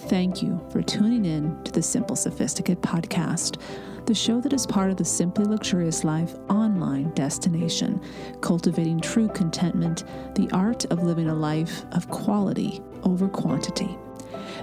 Thank you for tuning in to the Simple Sophisticate podcast, the show that is part of the Simply Luxurious Life online destination, cultivating true contentment, the art of living a life of quality over quantity.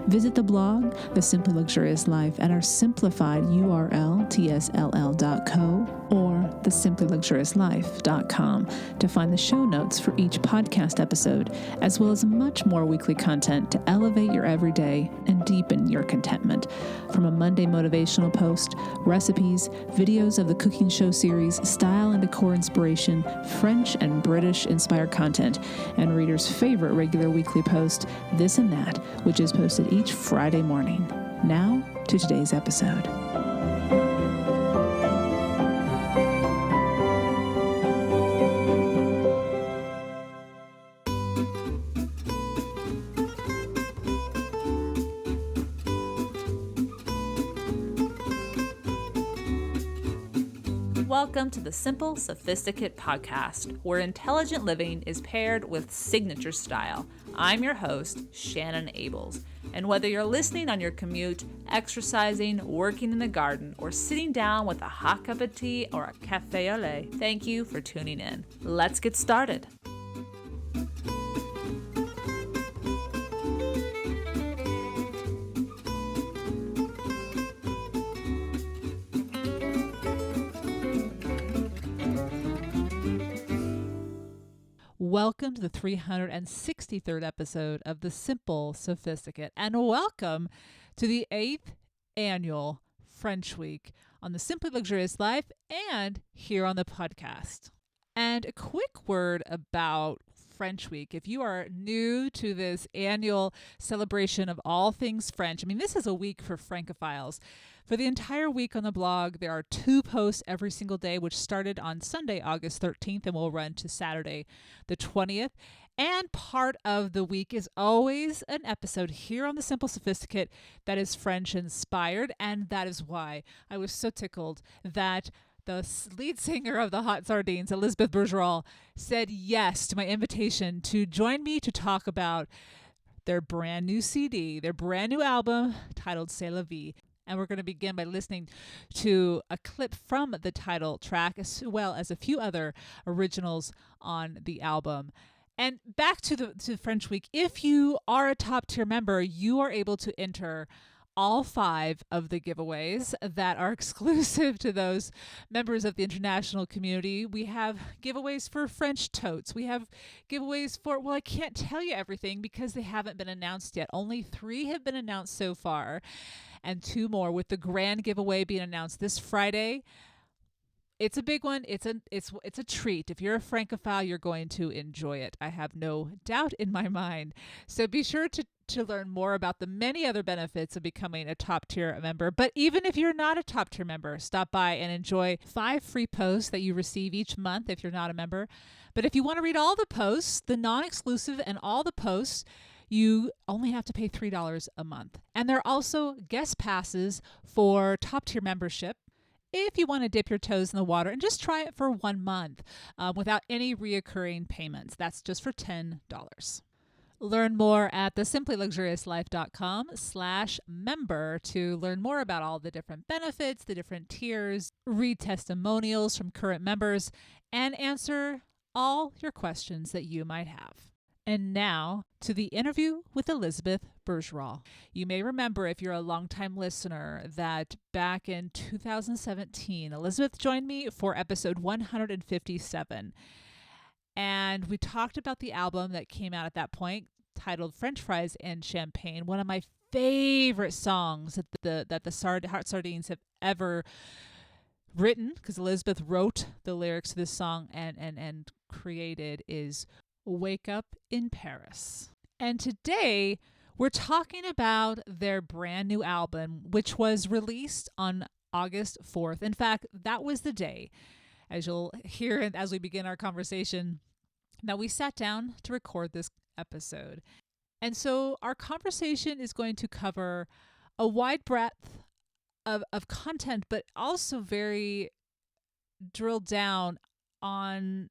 Visit the blog, The Simply Luxurious Life, at our simplified URL, tsll.co or thesimplyluxuriouslife.com to find the show notes for each podcast episode, as well as much more weekly content to elevate your everyday and deepen your contentment. From a Monday motivational post, recipes, videos of the cooking show series, style and decor inspiration, French and British inspired content, and readers' favorite regular weekly post, This and That, which is posted each Friday morning. Now to today's episode. Welcome to the Simple Sophisticate podcast, where intelligent living is paired with signature style. I'm your host, Shannon Ables. And whether you're listening on your commute, exercising, working in the garden, or sitting down with a hot cup of tea or a cafe au lait, thank you for tuning in. Let's get started. Welcome to the 363rd episode of the Simple Sophisticate, and welcome to the 8th annual French Week on the Simply Luxurious Life and here on the podcast. And a quick word about French Week. If you are new to this annual celebration of all things French, this is a week for Francophiles. For the entire week on the blog, there are 2 posts every single day, which started on Sunday, August 13th, and will run to Saturday, the 20th. And part of the week is always an episode here on the Simple Sophisticate that is French inspired. And that is why I was so tickled that the lead singer of the Hot Sardines, Elizabeth Bourgerol, said yes to my invitation to join me to talk about their brand new CD, their brand new album titled C'est La Vie. And we're going to begin by listening to a clip from the title track, as well as a few other originals on the album. And back to the French Week. If you are a top tier member, you are able to enter all 5 of the giveaways that are exclusive to those members of the international community. We have giveaways for French totes. We have giveaways for, well, I can't tell you everything because they haven't been announced yet. Only 3 have been announced so far, and 2 more, with the grand giveaway being announced this Friday. It's a big one. It's a treat. If you're a Francophile, you're going to enjoy it. I have no doubt in my mind. So be sure to learn more about the many other benefits of becoming a top tier member. But even if you're not a top tier member, stop by and enjoy 5 free posts that you receive each month if you're not a member. But if you want to read all the posts, the non-exclusive and all the posts, you only have to pay $3 a month. And there are also guest passes for top tier membership if you want to dip your toes in the water and just try it for 1 month without any reoccurring payments. That's just for $10. Learn more at thesimplyluxuriouslife.com/member to learn more about all the different benefits, the different tiers, read testimonials from current members, and answer all your questions that you might have. And now to the interview with Elizabeth Bourgerol. You may remember, if you're a longtime listener, that back in 2017, Elizabeth joined me for episode 157. And we talked about the album that came out at that point, titled French Fries and Champagne, one of my favorite songs that the Hot Sardines have ever written, because Elizabeth wrote the lyrics to this song and created, is Wake Up in Paris. And today we're talking about their brand new album, which was released on August 4th. In fact, that was the day, as you'll hear as we begin our conversation, that we sat down to record this episode. And so our conversation is going to cover a wide breadth of content, but also very drilled down on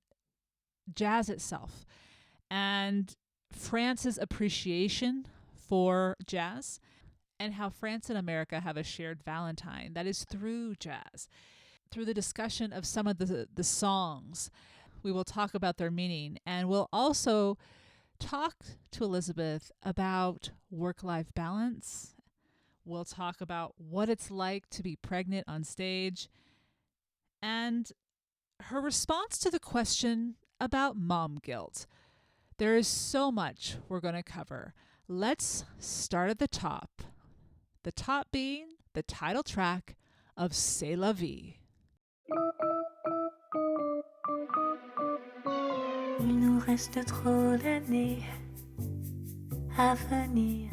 jazz itself and France's appreciation for jazz, and how France and America have a shared Valentine that is through jazz. Through the discussion of some of the songs, we will talk about their meaning, and we'll also talk to Elizabeth about work-life balance. We'll talk about what it's like to be pregnant on stage and her response to the question about mom guilt. There is so much we're going to cover. Let's start at the top. The top being the title track of C'est La Vie. Il nous reste trop d'années à venir.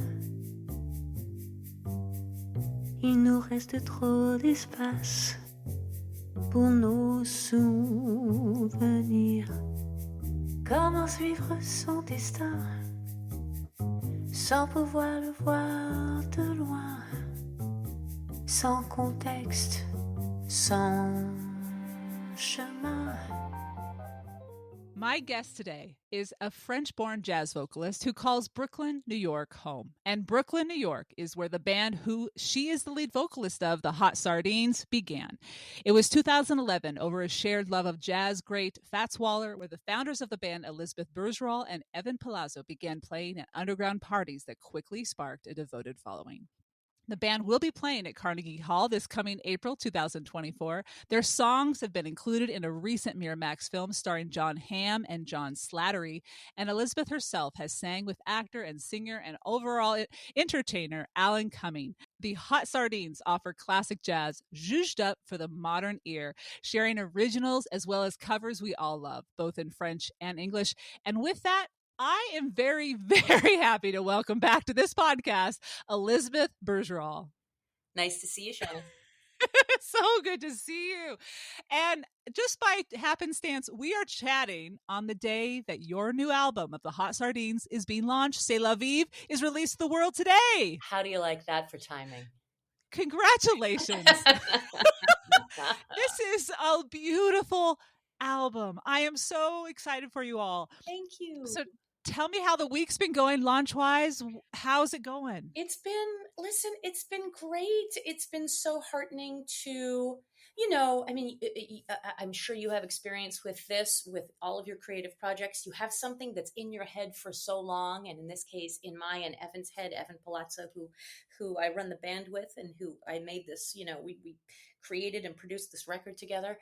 Il nous reste trop d'espace pour nos souvenirs. Comment suivre son destin sans pouvoir le voir de loin, sans contexte, sans chemin? My guest today is a French-born jazz vocalist who calls Brooklyn, New York home. And Brooklyn, New York is where the band who she is the lead vocalist of, the Hot Sardines, began. It was 2011, over a shared love of jazz great Fats Waller, where the founders of the band, Elizabeth Bourgerol and Evan Palazzo, began playing at underground parties that quickly sparked a devoted following. The band will be playing at Carnegie Hall this coming April 2024. Their songs have been included in a recent Miramax film starring John Hamm and John Slattery, and Elizabeth herself has sang with actor and singer and overall entertainer Alan Cumming. The Hot Sardines offer classic jazz zhuzhed up for the modern ear, sharing originals as well as covers we all love, both in French and English. And with that, I am very, very happy to welcome back to this podcast, Elizabeth Bourgerol. Nice to see you, Shannon. So good to see you. And just by happenstance, we are chatting on the day that your new album of the Hot Sardines is being launched. C'est La Vie is released to the world today. How do you like that for timing? Congratulations. This is a beautiful album. I am so excited for you all. Thank you. So tell me how the week's been going launch-wise. How's it going? It's been great. It's been so heartening to, I'm sure you have experience with this, with all of your creative projects. You have something that's in your head for so long. And in this case, in my and Evan's head, Evan Palazzo, who I run the band with and who I made this, we created and produced this record together.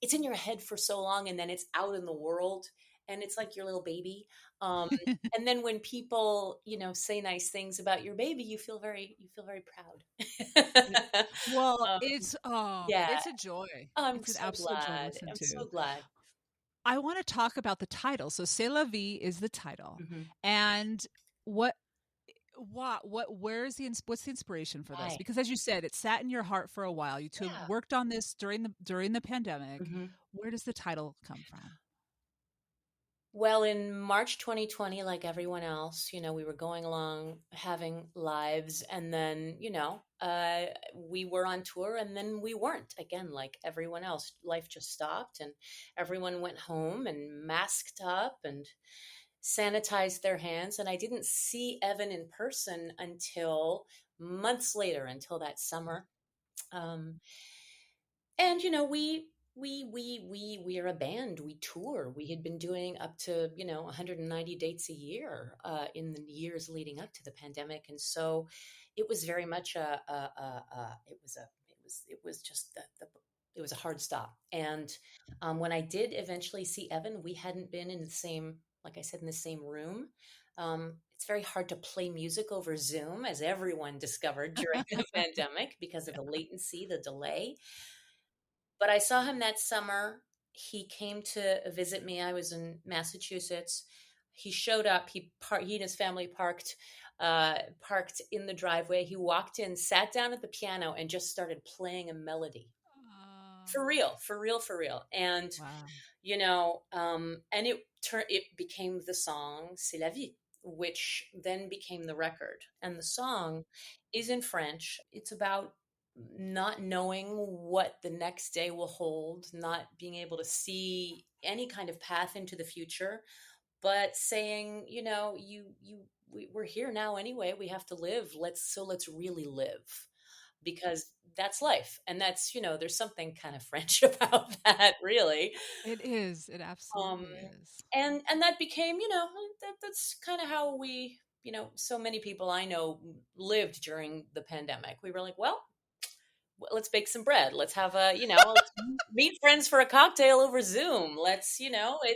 It's in your head for so long, and then it's out in the world. And it's like your little baby. And then when people, say nice things about your baby, you feel very proud. Well, it's a joy. I'm so glad. I'm so glad. I want to talk about the title. So C'est La Vie is the title. Mm-hmm. And what's the inspiration for this? Because as you said, it sat in your heart for a while. You two worked on this during the pandemic. Mm-hmm. Where does the title come from? Well, in March 2020, like everyone else, we were going along having lives, and then, we were on tour, and then we weren't. Again, like everyone else, life just stopped, and everyone went home and masked up and sanitized their hands. And I didn't see Evan in person until months later, until that summer. And, we are a band. We tour. We had been doing up to 190 dates a year in the years leading up to the pandemic, and so it was very much it was a hard stop. And when I did eventually see Evan, we hadn't been in the same, like I said, in the same room. It's very hard to play music over Zoom, as everyone discovered during the pandemic, because of the latency, the delay. But I saw him that summer. He came to visit me. I was in Massachusetts. He showed up. He and his family parked in the driveway. He walked in, sat down at the piano, and just started playing a melody. For real. And wow. And it became the song C'est La Vie, which then became the record. And the song is in French. It's about not knowing what the next day will hold, not being able to see any kind of path into the future, but saying, we're here now anyway. We have to live. Let's really live, because that's life, and that's, there's something kind of French about that, really. It is. It Um, absolutely is. and that became, that's kind of how we, so many people I know lived during the pandemic. We were like, well, let's bake some bread. Let's have let's meet friends for a cocktail over Zoom. Let's,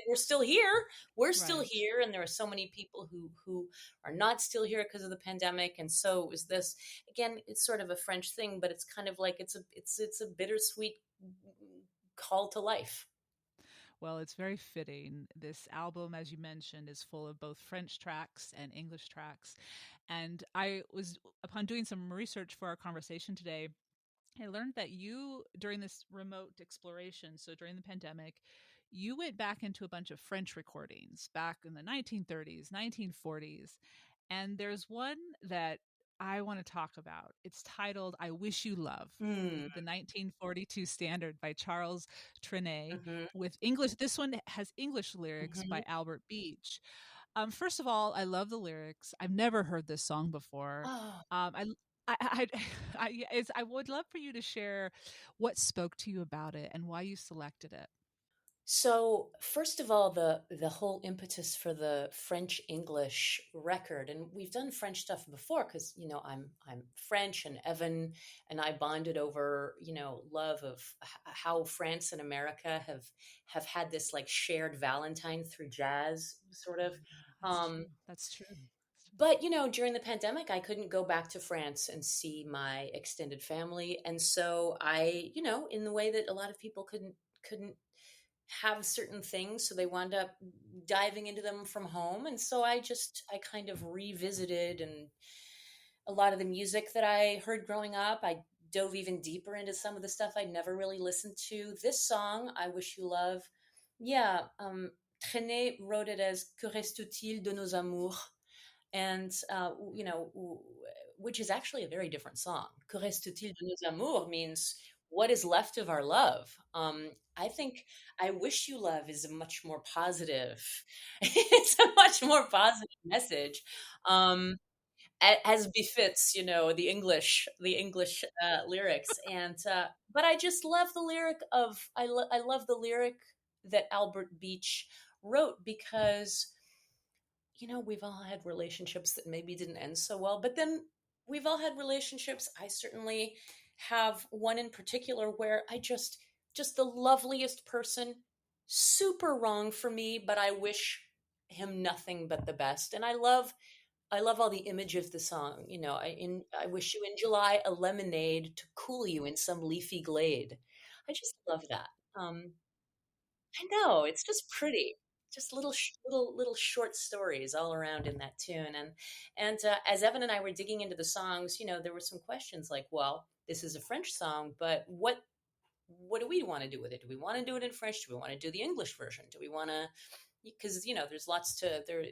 we're still here. We're still Right. here. And there are so many people who are not still here because of the pandemic. And so is this, again, it's sort of a French thing, but it's kind of like, it's a bittersweet call to life. Well, it's very fitting. This album, as you mentioned, is full of both French tracks and English tracks. And I was, upon doing some research for our conversation today, I learned that you, during this remote exploration, so during the pandemic, you went back into a bunch of French recordings back in the 1930s, 1940s. And there's one that I want to talk about. It's titled I Wish You Love, Mm, the 1942 standard by Charles Trenet, hmm with English. This one has English lyrics hmm by Albert Beach. First of all, I love the lyrics. I've never heard this song before. Oh, Um, I, I would love for you to share what spoke to you about it and why you selected it. so first of all, the whole impetus for the French English record, and we've done French stuff before because I'm French, and Evan and I bonded over love of how France and America have had this like shared Valentine through jazz, sort of. Yeah, that's true. Um, That's true. but during the pandemic, I couldn't go back to France and see my extended family, and so I, in the way that a lot of people couldn't have certain things, so they wound up diving into them from home. And so I kind of revisited, and a lot of the music that I heard growing up, I dove even deeper into some of the stuff I'd never really listened to. This song, I Wish You Love, yeah, Trenet wrote it as Que reste-t-il de nos amours, and which is actually a very different song. Que reste-t-il de nos amours means what is left of our love. I think I Wish You Love is a much more positive. It's a much more positive message, um, as befits, the English lyrics. And but I just love the lyric of I love the lyric that Albert Beach wrote, because we've all had relationships that maybe didn't end so well, but then we've all had relationships. I certainly have one in particular where I just the loveliest person, super wrong for me, but I wish him nothing but the best. And I love all the image of the song. I wish you in July a lemonade to cool you in some leafy glade. I just love that. Um, I know, it's just pretty. Just little short stories all around in that tune. And as Evan and I were digging into the songs, there were some questions like, well, this is a French song, but what do we want to do with it? Do we want to do it in French? Do we want to do the English version? Do we want to? Because there's lots to there.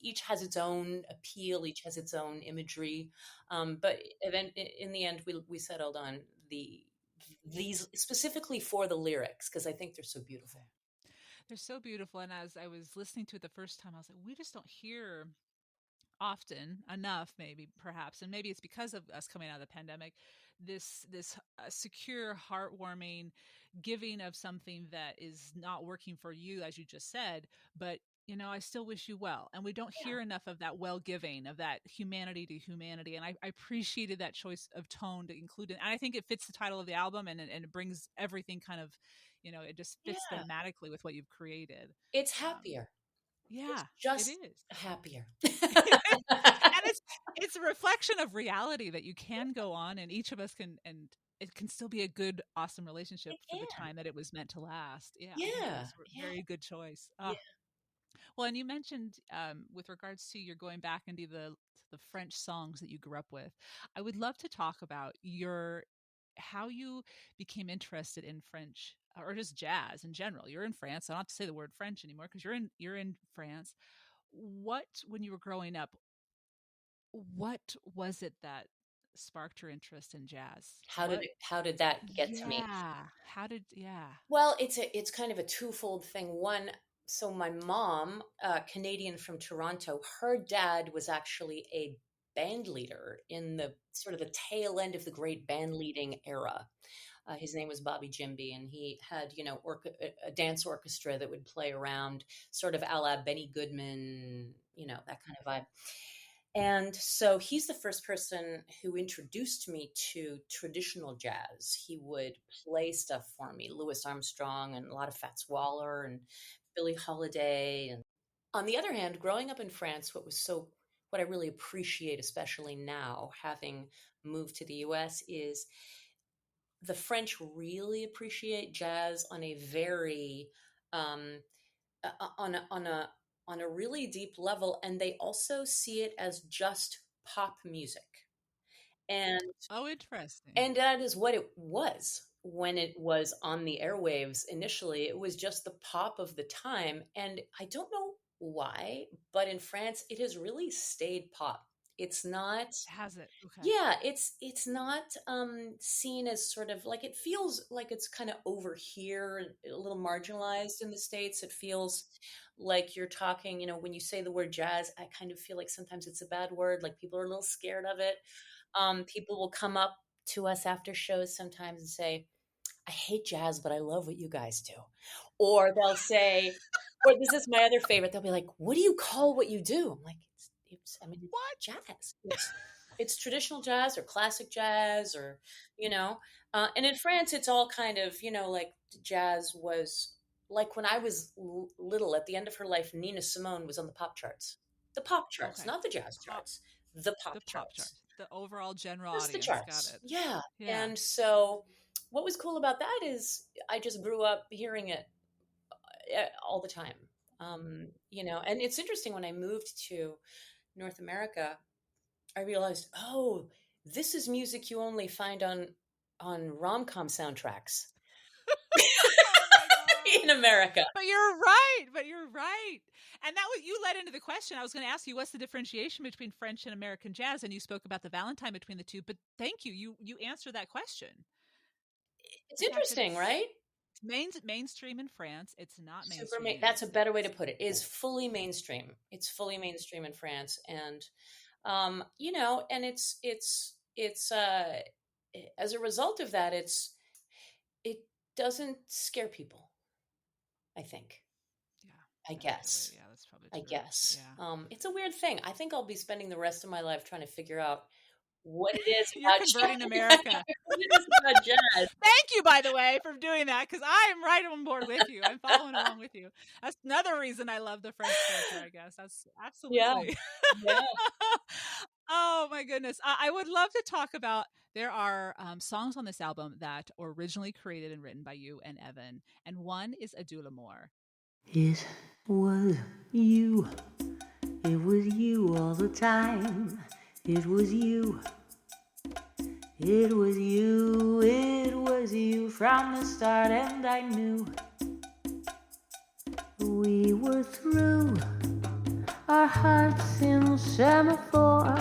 Each has its own appeal. Each has its own imagery. But then in the end, we settled on these specifically for the lyrics, because I think they're so beautiful. They're so beautiful. And as I was listening to it the first time, I was like, we just don't hear often enough, maybe perhaps, and maybe it's because of us coming out of the pandemic, this secure, heartwarming giving of something that is not working for you, as you just said, but I still wish you well. And we don't Yeah. hear enough of that well giving, of that humanity to humanity. And I appreciated that choice of tone to include it. And I think it fits the title of the album, and it brings everything kind of, it just fits Yeah. thematically with what you've created. It's Um, happier. It's yeah, it just is. happier. And it's a reflection of reality that you can go on, and each of us can, and it can still be a good, awesome relationship It for the can. time that it was meant to last. Yeah, I think Yeah. that's a Yeah. very good choice. Yeah. Well, and you mentioned, with regards to you're going back into the French songs that you grew up with. I would love to talk about your how you became interested in French, or just jazz in general. You're in France. I don't have to say the word French anymore because you're in France. What, when you were growing up, what was it that sparked your interest in jazz? What? How did that get to me? Yeah. How did? Yeah. Well, it's kind of a twofold thing. One, so my mom, Canadian from Toronto, her dad was actually a band leader in the sort of the tail end of the great band leading era. His name was Bobby Jimby, and he had, a dance orchestra that would play around, sort of a la Benny Goodman, that kind of vibe. And so he's the first person who introduced me to traditional jazz. He would play stuff for me, Louis Armstrong and a lot of Fats Waller and Billie Holiday. And on the other hand, growing up in France, what I really appreciate, especially now, having moved to the US, is the French really appreciate jazz on a very on a really deep level, and they also see it as just pop music. And Oh, interesting. and that is what it was when it was on the airwaves initially. It was just the pop of the time, and I don't know why, but in France it has really stayed pop. It's not. Has it? Okay. Yeah, it's not seen as sort of like, it feels like it's kind of over here and a little marginalized in the States. It feels like you're talking, when you say the word jazz, I kind of feel like sometimes it's a bad word, like people are a little scared of it. People will come up to us after shows sometimes and say, I hate jazz, but I love what you guys do. Or they'll say, or this is my other favorite, they'll be like, what do you call what you do? I'm like, it's What? jazz. It's traditional jazz or classic jazz, or, and in France, it's all kind of, like jazz was like when I was little, at the end of her life, Nina Simone was on the pop charts, Okay. not the jazz charts, the pop The pop chart. charts. The overall general Just the audience. charts. Got it. Yeah. Yeah. And so what was cool about that is I just grew up hearing it all the time. And it's interesting, when I moved to North America, I realized, oh, this is music you only find on rom-com soundtracks Oh my God. in America. But you're right. And that was, you led into the question. I was going to ask you, what's the differentiation between French and American jazz? And you spoke about the Valentine between the two. But thank you. You answered that question. It's interesting, right? Mainstream in France. It's not mainstream. That's a better way to put it. It is fully mainstream. It's fully mainstream in France, and and it's as a result of that, it doesn't scare people, I think. Yeah. I guess. Yeah, that's probably I true. guess. Yeah. It's a weird thing. I think I'll be spending the rest of my life trying to figure out what it is You're about converting jazz. America. What it is about jazz. Thank you, by the way, for doing that, because I am right on board with you. I'm following along with you. That's another reason I love the French culture, I guess. That's absolutely. Yeah. Oh, my goodness. I would love to talk about, there are songs on this album that were originally created and written by you and Evan, and one is Adieu l'Amour. It was you. It was you all the time. It was you. It was you. It was you from the start, and I knew we were through. Our hearts in semaphore.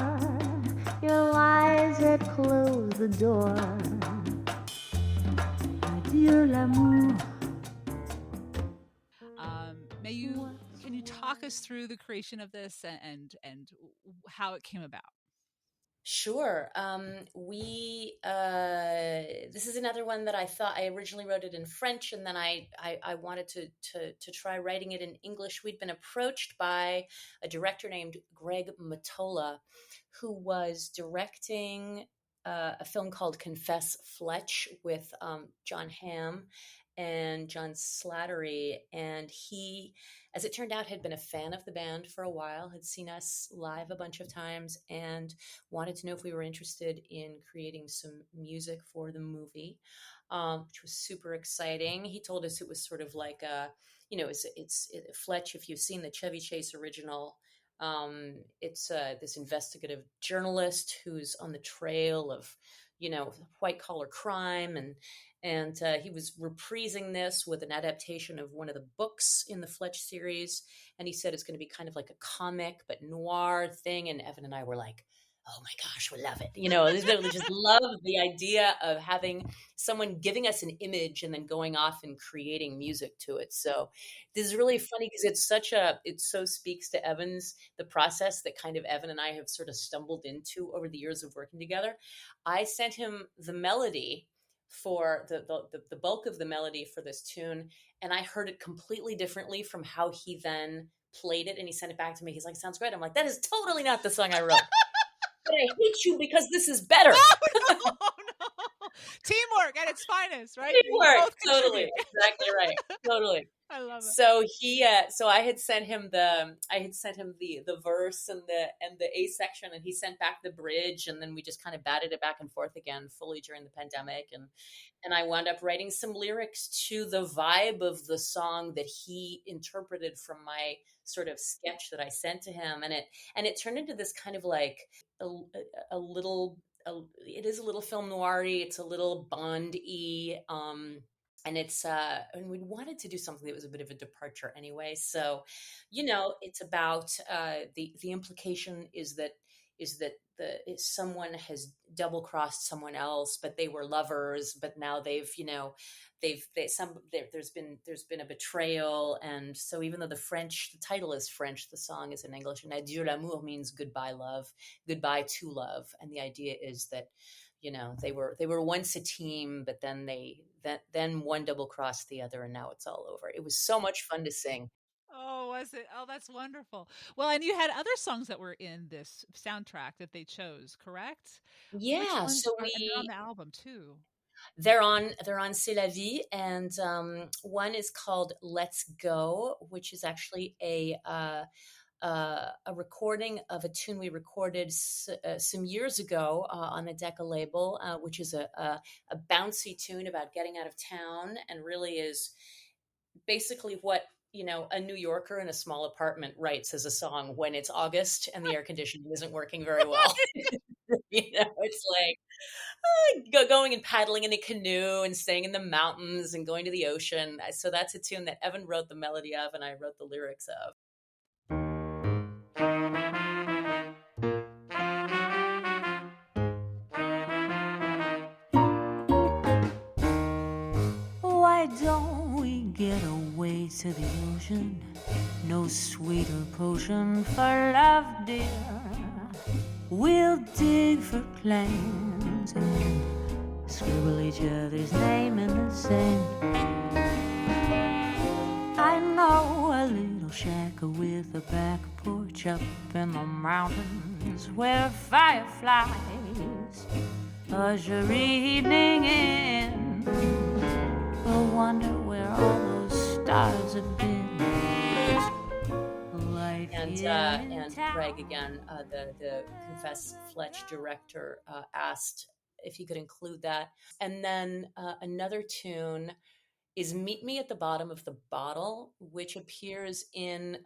Your lies had closed the door. Adieu l'amour. Can you talk us through the creation of this and how it came about? Sure. This is another one that I thought, I originally wrote it in French, and then I wanted to try writing it in English. We'd been approached by a director named Greg Mottola, who was directing a film called Confess Fletch with John Hamm and John Slattery. And he, as it turned out, had been a fan of the band for a while, had seen us live a bunch of times, and wanted to know if we were interested in creating some music for the movie, which was super exciting. He told us it was sort of like it's Fletch, if you've seen the Chevy Chase original, it's this investigative journalist who's on the trail of, white collar crime, and he was reprising this with an adaptation of one of the books in the Fletch series. And he said it's going to be kind of like a comic but noir thing. And Evan and I were like, oh my gosh, we love it. They just love the idea of having someone giving us an image and then going off and creating music to it. So this is really funny because it so speaks to the process that kind of Evan and I have sort of stumbled into over the years of working together. I sent him the melody for the bulk of the melody for this tune, and I heard it completely differently from how he then played it, and he sent it back to me. He's like, sounds great. I'm like, that is totally not the song I wrote. But I hate you because this is better. No, no. Teamwork at its finest, right? Teamwork. Totally. Exactly right. Totally. I love it. So so I had sent him the verse and the A section, and he sent back the bridge, and then we just kind of batted it back and forth again fully during the pandemic, and I wound up writing some lyrics to the vibe of the song that he interpreted from my sort of sketch that I sent to him, and it turned into this kind of like a little it is a little film noir-y, it's a little Bond-y, and and we wanted to do something that was a bit of a departure anyway. So, it's about the implication is that someone has double crossed someone else, but they were lovers, but now there's been a betrayal, and so even though the title is French, the song is in English, and adieu l'amour means goodbye love, goodbye to love, and the idea is that they were once a team, but then one double crossed the other, and now it's all over. It was so much fun to sing. Oh, was it? Oh, that's wonderful. Well, and you had other songs that were in this soundtrack that they chose, correct? Which Yeah, ones so and they're on the album too. they're on C'est La Vie, and one is called Let's Go, which is actually a recording of a tune we recorded some years ago on the Decca label, which is a bouncy tune about getting out of town, and really is basically what a New Yorker in a small apartment writes as a song when it's August and the air conditioning isn't working very well. It's like going and paddling in a canoe and staying in the mountains and going to the ocean. So that's a tune that Evan wrote the melody of and I wrote the lyrics of. Why don't we get away to the ocean? No sweeter potion for love, dear. We'll dig for clams and scribble each other's name in the sand. I know a little shack with a back porch up in the mountains where fireflies usher evening in. I wonder where all those stars have been. And Greg again, the Confess Fletch director, asked if he could include that. And then another tune is "Meet Me at the Bottom of the Bottle," which appears in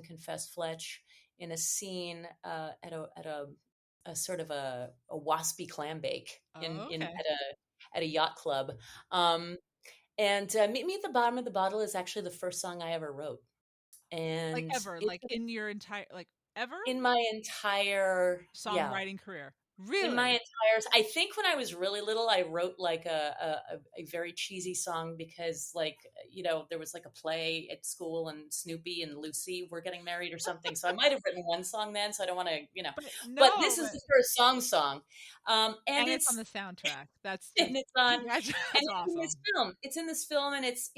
Confess Fletch in a scene at a sort of a waspy clam bake at a yacht club. And "Meet Me at the Bottom of the Bottle" is actually the first song I ever wrote. And Like ever, like in your entire, like ever? in my entire Songwriting career. Really? In my entire, I think when I was really little, I wrote like a very cheesy song because there was like a play at school and Snoopy and Lucy were getting married or something. So I might have written one song then. So I don't want to, but this is the first song. And it's on the soundtrack. That's and it's on, that's and awesome. It's in this film, and it's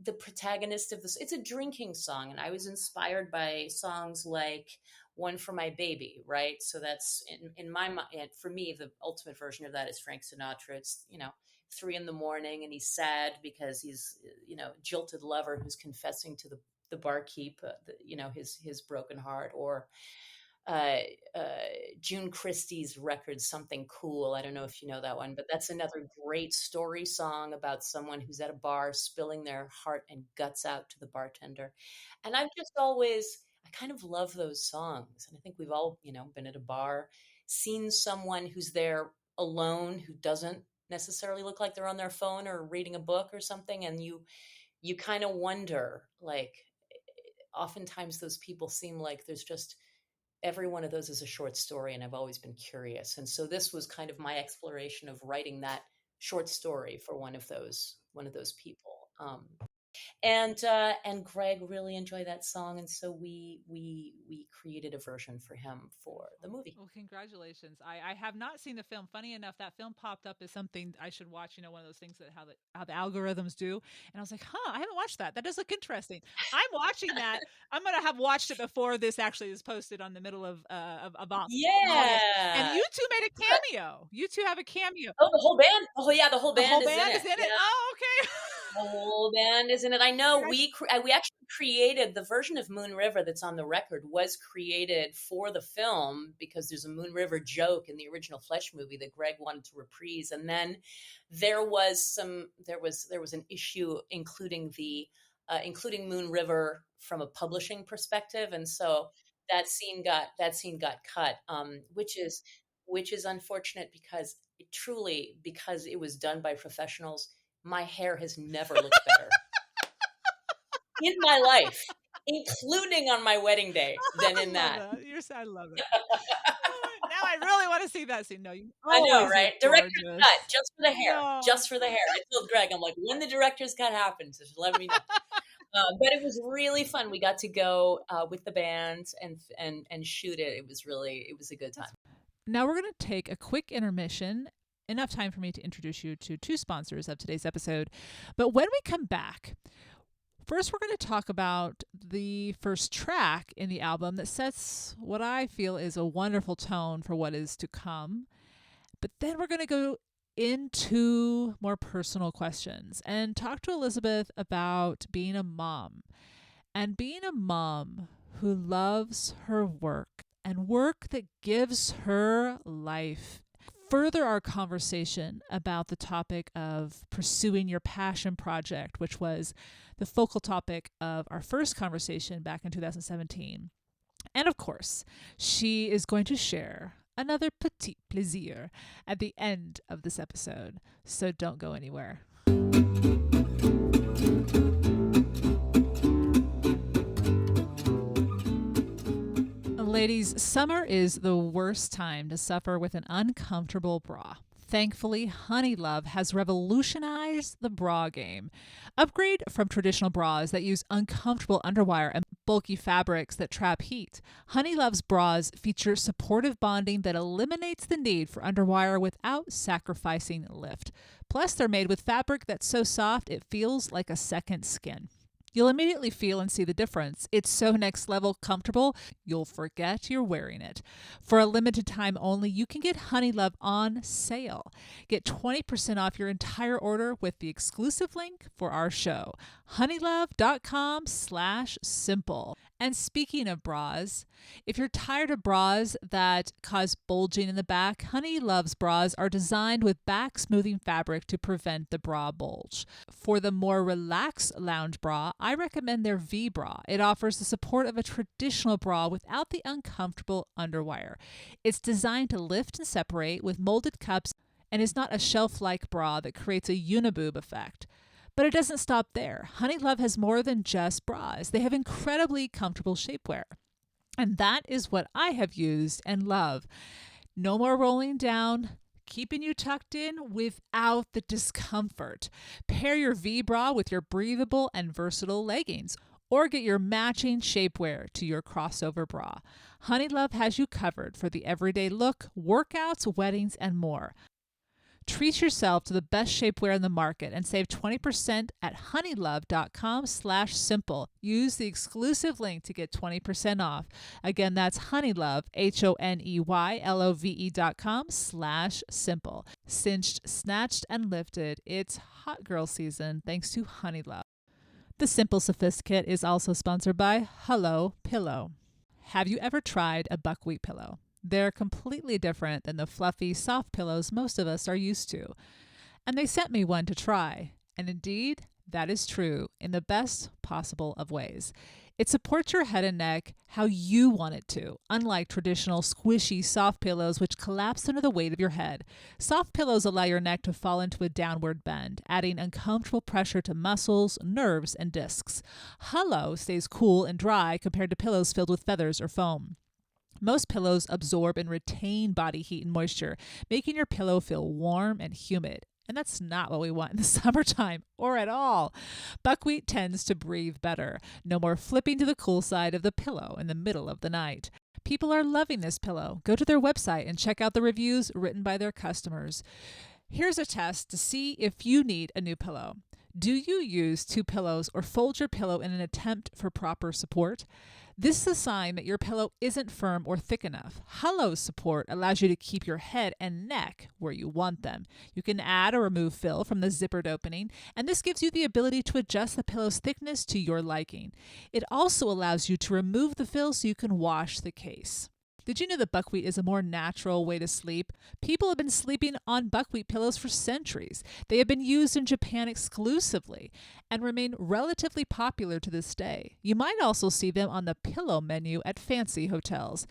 the protagonist of this. It's a drinking song, and I was inspired by songs like "One for My Baby," right? So that's in my mind. For me, the ultimate version of that is Frank Sinatra. It's 3 a.m, and he's sad because he's jilted lover who's confessing to the barkeep, his broken heart, or June Christie's record, Something Cool. I don't know if you know that one, but that's another great story song about someone who's at a bar spilling their heart and guts out to the bartender. And I kind of love those songs. And I think we've all, been at a bar, seen someone who's there alone, who doesn't necessarily look like they're on their phone or reading a book or something. And you kind of wonder, oftentimes those people seem like there's just every one of those is a short story, and I've always been curious. And so this was kind of my exploration of writing that short story for one of those people. And Greg really enjoyed that song, and so we created a version for him for the movie. Well, congratulations. I have not seen the film. Funny enough, that film popped up as something I should watch, one of those things that how the algorithms do. And I was like, I haven't watched that. That does look interesting. I'm watching that. I'm going to have watched it before this actually is posted on the middle of August. And you two made a cameo. You two have a cameo. Oh, the whole band. Oh, yeah, the whole band, is in it. Yeah. Oh, okay. The whole band is in it. I know we actually created the version of Moon River that's on the record was created for the film because there's a Moon River joke in the original Flesh movie that Greg wanted to reprise, and then there was an issue including Moon River from a publishing perspective, and so that scene got cut, which is unfortunate because it was done by professionals. My hair has never looked better in my life, including on my wedding day, than in that. I love it. Now I really want to see that scene. No, I know, right? Director's cut, just for the hair. No. Just for the hair. I told Greg, I'm like, when the director's cut happens, just let me know. But it was really fun. We got to go with the band and shoot it. It was a good time. Now we're going to take a quick intermission. Enough time for me to introduce you to two sponsors of today's episode. But when we come back, first we're going to talk about the first track in the album that sets what I feel is a wonderful tone for what is to come. But then we're going to go into more personal questions and talk to Elizabeth about being a mom and being a mom who loves her work and work that gives her life. Further our conversation about the topic of pursuing your passion project, which was the focal topic of our first conversation back in 2017. And of course, she is going to share another petit plaisir at the end of this episode. So don't go anywhere. Ladies, summer is the worst time to suffer with an uncomfortable bra. Thankfully, Honeylove has revolutionized the bra game. Upgrade from traditional bras that use uncomfortable underwire and bulky fabrics that trap heat. Honeylove's bras feature supportive bonding that eliminates the need for underwire without sacrificing lift. Plus, they're made with fabric that's so soft it feels like a second skin. You'll immediately feel and see the difference. It's so next level comfortable, you'll forget you're wearing it. For a limited time only, you can get Honeylove on sale. Get 20% off your entire order with the exclusive link for our show, honeylove.com/simple. And speaking of bras, if you're tired of bras that cause bulging in the back, Honeylove's bras are designed with back smoothing fabric to prevent the bra bulge. For the more relaxed lounge bra, I recommend their V-bra. It offers the support of a traditional bra without the uncomfortable underwire. It's designed to lift and separate with molded cups and is not a shelf-like bra that creates a uniboob effect. But it doesn't stop there. Honeylove has more than just bras. They have incredibly comfortable shapewear. And that is what I have used and love. No more rolling down, keeping you tucked in without the discomfort. Pair your V-bra with your breathable and versatile leggings, or get your matching shapewear to your crossover bra. Honeylove has you covered for the everyday look, workouts, weddings, and more. Treat yourself to the best shapewear in the market and save 20% at honeylove.com/simple. Use the exclusive link to get 20% off. Again, that's Honeylove, HONEYLOVE.com/simple. Cinched, snatched, and lifted. It's hot girl season thanks to Honeylove. The Simple Sophisticate is also sponsored by Hello Pillow. Have you ever tried a buckwheat pillow? They're completely different than the fluffy, soft pillows most of us are used to. And they sent me one to try. And indeed, that is true in the best possible of ways. It supports your head and neck how you want it to, unlike traditional squishy soft pillows which collapse under the weight of your head. Soft pillows allow your neck to fall into a downward bend, adding uncomfortable pressure to muscles, nerves, and discs. Hello stays cool and dry compared to pillows filled with feathers or foam. Most pillows absorb and retain body heat and moisture, making your pillow feel warm and humid. And that's not what we want in the summertime or at all. Buckwheat tends to breathe better. No more flipping to the cool side of the pillow in the middle of the night. People are loving this pillow. Go to their website and check out the reviews written by their customers. Here's a test to see if you need a new pillow. Do you use two pillows or fold your pillow in an attempt for proper support? This is a sign that your pillow isn't firm or thick enough. Hollow support allows you to keep your head and neck where you want them. You can add or remove fill from the zippered opening, and this gives you the ability to adjust the pillow's thickness to your liking. It also allows you to remove the fill so you can wash the case. Did you know that buckwheat is a more natural way to sleep? People have been sleeping on buckwheat pillows for centuries. They have been used in Japan exclusively and remain relatively popular to this day. You might also see them on the pillow menu at fancy hotels.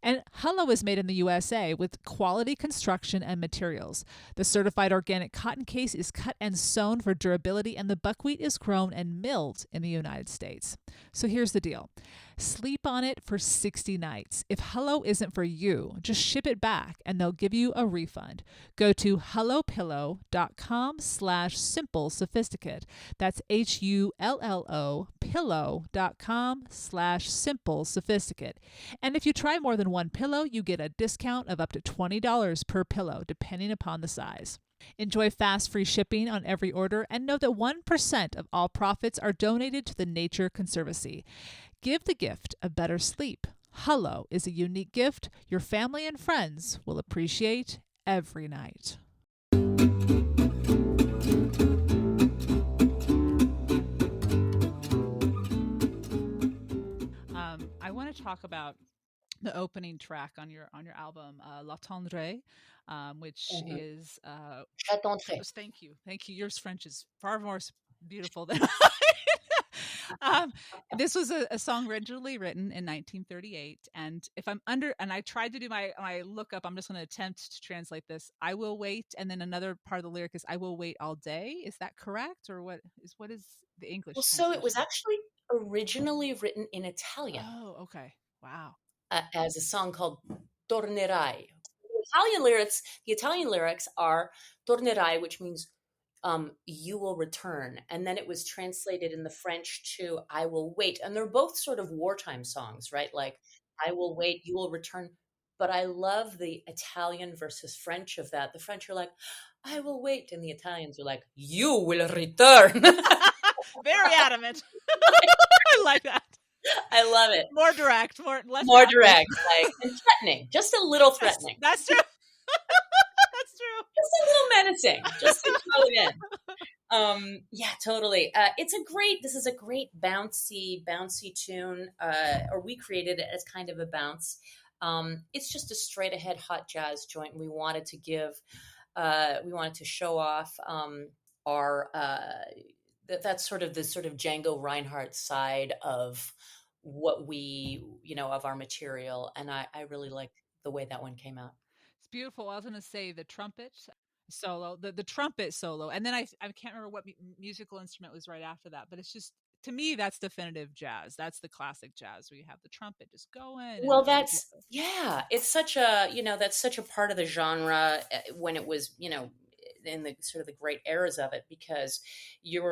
And Hello is made in the USA with quality construction and materials. The certified organic cotton case is cut and sewn for durability, and the buckwheat is grown and milled in the United States. So here's the deal. Sleep on it for 60 nights. If Hello isn't for you, just ship it back and they'll give you a refund. Go to hellopillow.com/simple sophisticate. That's HULLO pillow.com/simple sophisticate. And if you try more than one pillow, you get a discount of up to $20 per pillow, depending upon the size. Enjoy fast, free shipping on every order, and know that 1% of all profits are donated to the Nature Conservancy. Give the gift of better sleep. Hello is a unique gift your family and friends will appreciate every night. I want to talk about the opening track on your album, La Tendre, which is thank you. Your French is far more beautiful than this was a song originally written in 1938, and if I'm and I tried to do my lookup, I'm just going to attempt to translate this. I will wait, and then another part of the lyric is I will wait all day. Is that correct, or what is the English? Well, so it was actually originally written in Italian. Oh, okay. Wow. As a song called Tornerai. The Italian lyrics are Tornerai, which means you will return. And then it was translated in the French to I will wait. And they're both sort of wartime songs, right? Like I will wait, you will return. But I love the Italian versus French of that. The French are like, I will wait. And the Italians are like, you will return. Very adamant. I like that. I love it. More direct, more direct, like and threatening, just a little threatening. That's true. That's true. Just a little menacing, just to throw it in. Yeah, totally. This is a great bouncy tune. Or we created it as kind of a bounce. It's just a straight ahead hot jazz joint. We wanted to show off our. That's sort of the sort of Django Reinhardt side of what we, of our material. And I really like the way that one came out. It's beautiful. I was going to say the trumpet solo, the trumpet solo. And then I can't remember what musical instrument was right after that, but it's just, to me, that's definitive jazz. That's the classic jazz where you have the trumpet just going. Well, it's such a, that's such a part of the genre when it was, in the sort of the great eras of it, because you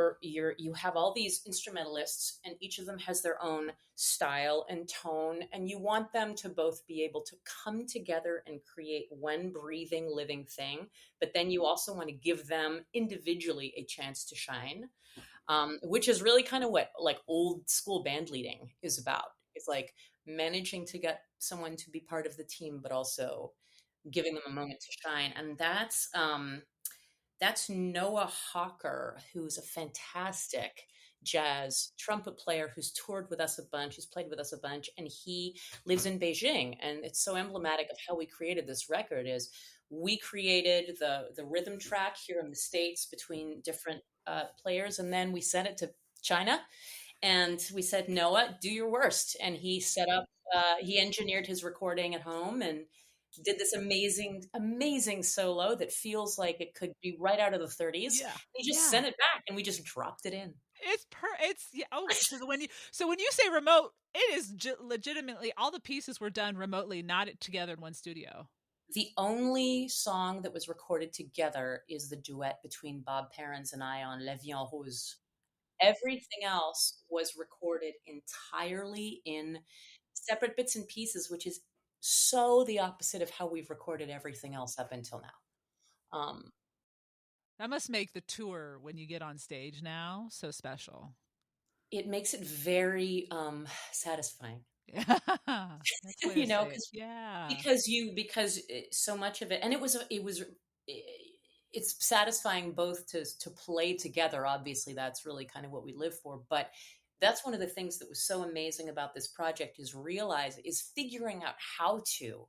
have all these instrumentalists and each of them has their own style and tone, and you want them to both be able to come together and create one breathing, living thing, but then you also want to give them individually a chance to shine, which is really kind of what like old school band leading is about. It's like managing to get someone to be part of the team, but also giving them a moment to shine. And that's Noah Hawker, who's a fantastic jazz trumpet player who's toured with us a bunch, who's played with us a bunch, and he lives in Beijing. And it's so emblematic of how we created this record is we created the rhythm track here in the States between different players, and then we sent it to China. And we said, Noah, do your worst. And he set up, he engineered his recording at home and did this amazing solo that feels like it could be right out of the 30s. Yeah. He just sent it back and we just dropped it in. It's yeah, oh, so when you say remote, it is legitimately all the pieces were done remotely, not together in one studio. The only song that was recorded together is the duet between Bob Perens and I on La Vie en Rose. Everything else was recorded entirely in separate bits and pieces, which is so the opposite of how we've recorded everything else up until now. That must make the tour when you get on stage now so special. It makes it very satisfying. Yeah, that's the way You to know, say it. Yeah. because so much of it, and it's satisfying both to play together. Obviously, that's really kind of what we live for. But that's one of the things that was so amazing about this project is figuring out how to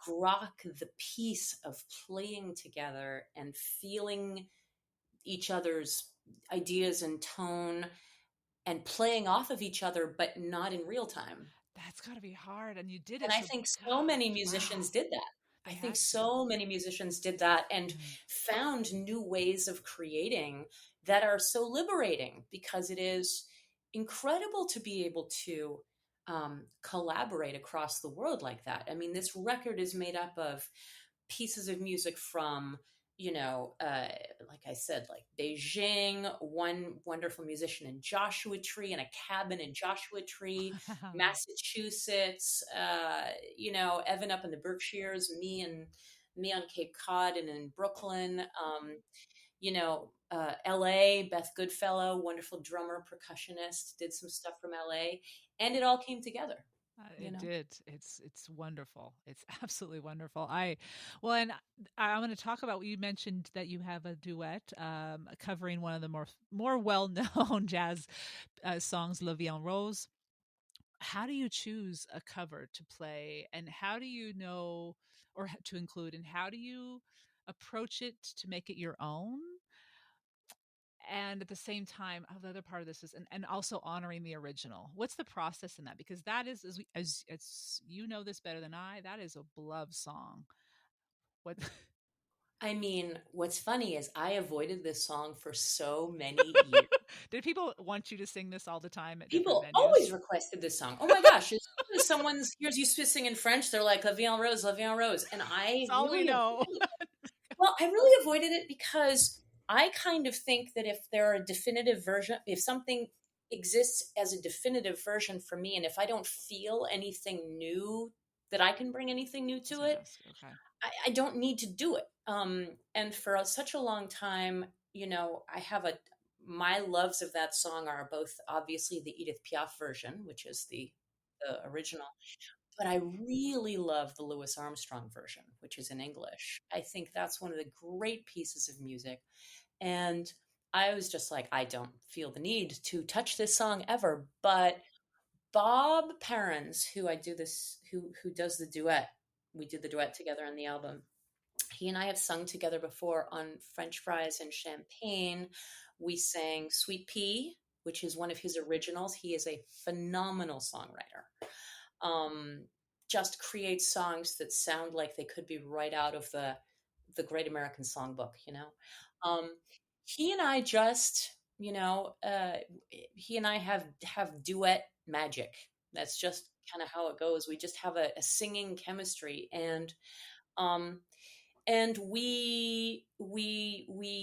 grok the piece of playing together and feeling each other's ideas and tone and playing off of each other, but not in real time. That's got to be hard. And you did And it I so think so many gosh, wow. musicians did that. They I think had to. so many musicians did that and Mm. found new ways of creating that are so liberating, because it is incredible to be able to collaborate across the world like that. I mean, this record is made up of pieces of music from, like I said, like Beijing, one wonderful musician in Joshua Tree, in a cabin in Joshua Tree, Wow. Massachusetts, Evan up in the Berkshires, me on Cape Cod and in Brooklyn, LA, Beth Goodfellow, wonderful drummer, percussionist, did some stuff from LA, and it all came together, you It know. did. It's wonderful. It's absolutely wonderful. Well, and I want to talk about what you mentioned, that you have a duet covering one of the more well known jazz songs, "La Vie en Rose." How do you choose a cover to play, and how do you know, or to include, and how do you approach it to make it your own? And at the same time, the other part of this is, and also honoring the original. What's the process in that? Because that is, as you know this better than I, that is a beloved song. What? I mean, what's funny is I avoided this song for so many years. Did people want you to sing this all the time at different People venues? always requested this song. Oh my gosh, as soon as someone hears you sing in French, they're like, La Vie en Rose, La Vie en Rose. And That's all we know. I really avoided it because I kind of think that if there are a definitive version, if something exists as a definitive version for me, and if I don't feel anything new, that I can bring anything new to it, Yes. Okay. I don't need to do it. And for such a long time, I have my loves of that song are both obviously the Edith Piaf version, which is the original, but I really love the Louis Armstrong version, which is in English. I think that's one of the great pieces of music. And I was just like, I don't feel the need to touch this song ever. But Bob Perens, who does the duet, we did the duet together on the album. He and I have sung together before on French Fries and Champagne. We sang Sweet Pea, which is one of his originals. He is a phenomenal songwriter. Just creates songs that sound like they could be right out of the Great American Songbook. Um, he and I just, he and I have duet magic. That's just kind of how it goes. We just have a singing chemistry, um, and we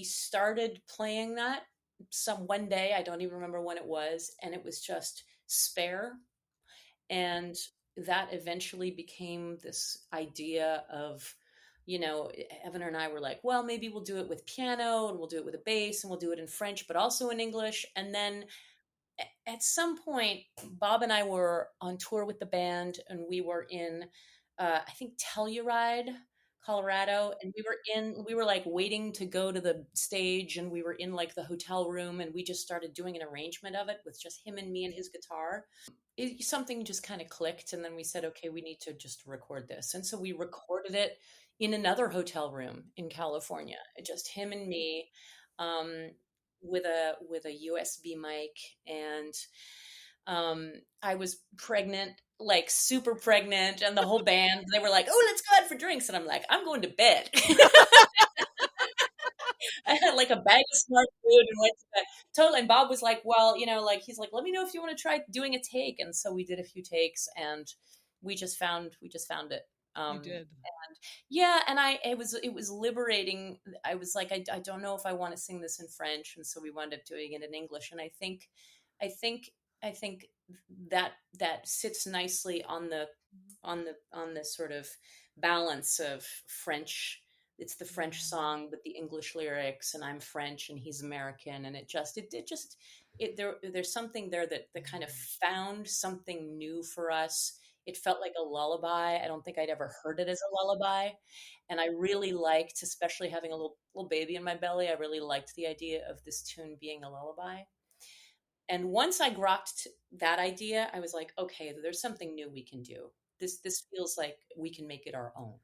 started playing that some one day. I don't even remember when it was, and it was just Spare, and that eventually became this idea of, Evan and I were like, well, maybe we'll do it with piano and we'll do it with a bass and we'll do it in French, but also in English. And then at some point, Bob and I were on tour with the band, and we were in, I think, Telluride, Colorado, and we were like waiting to go to the stage, and we were in like the hotel room, and we just started doing an arrangement of it with just him and me and his guitar. Something just kind of clicked, and then we said, okay, we need to just record this. And so we recorded it in another hotel room in California, just him and me, um, with a USB mic. And I was pregnant, like super pregnant, and the whole band, they were like, oh, let's go out for drinks. And I'm like, I'm going to bed. I had like a bag of smart food and went to bed. Totally. And Bob was like, well, like he's like, let me know if you want to try doing a take. And so we did a few takes and we just found it. You Um, did. yeah, and it was liberating. I was like, I don't know if I want to sing this in French, and so we wound up doing it in English. And I think, I think that sits nicely on the sort of balance of French. It's the French Yeah. song with the English lyrics, and I'm French and he's American, and there's something there that kind of found something new for us. It felt like a lullaby. I don't think I'd ever heard it as a lullaby. And I really liked, especially having a little baby in my belly, I really liked the idea of this tune being a lullaby. And once I grokked that idea, I was like, okay, there's something new we can do. This feels like we can make it our own.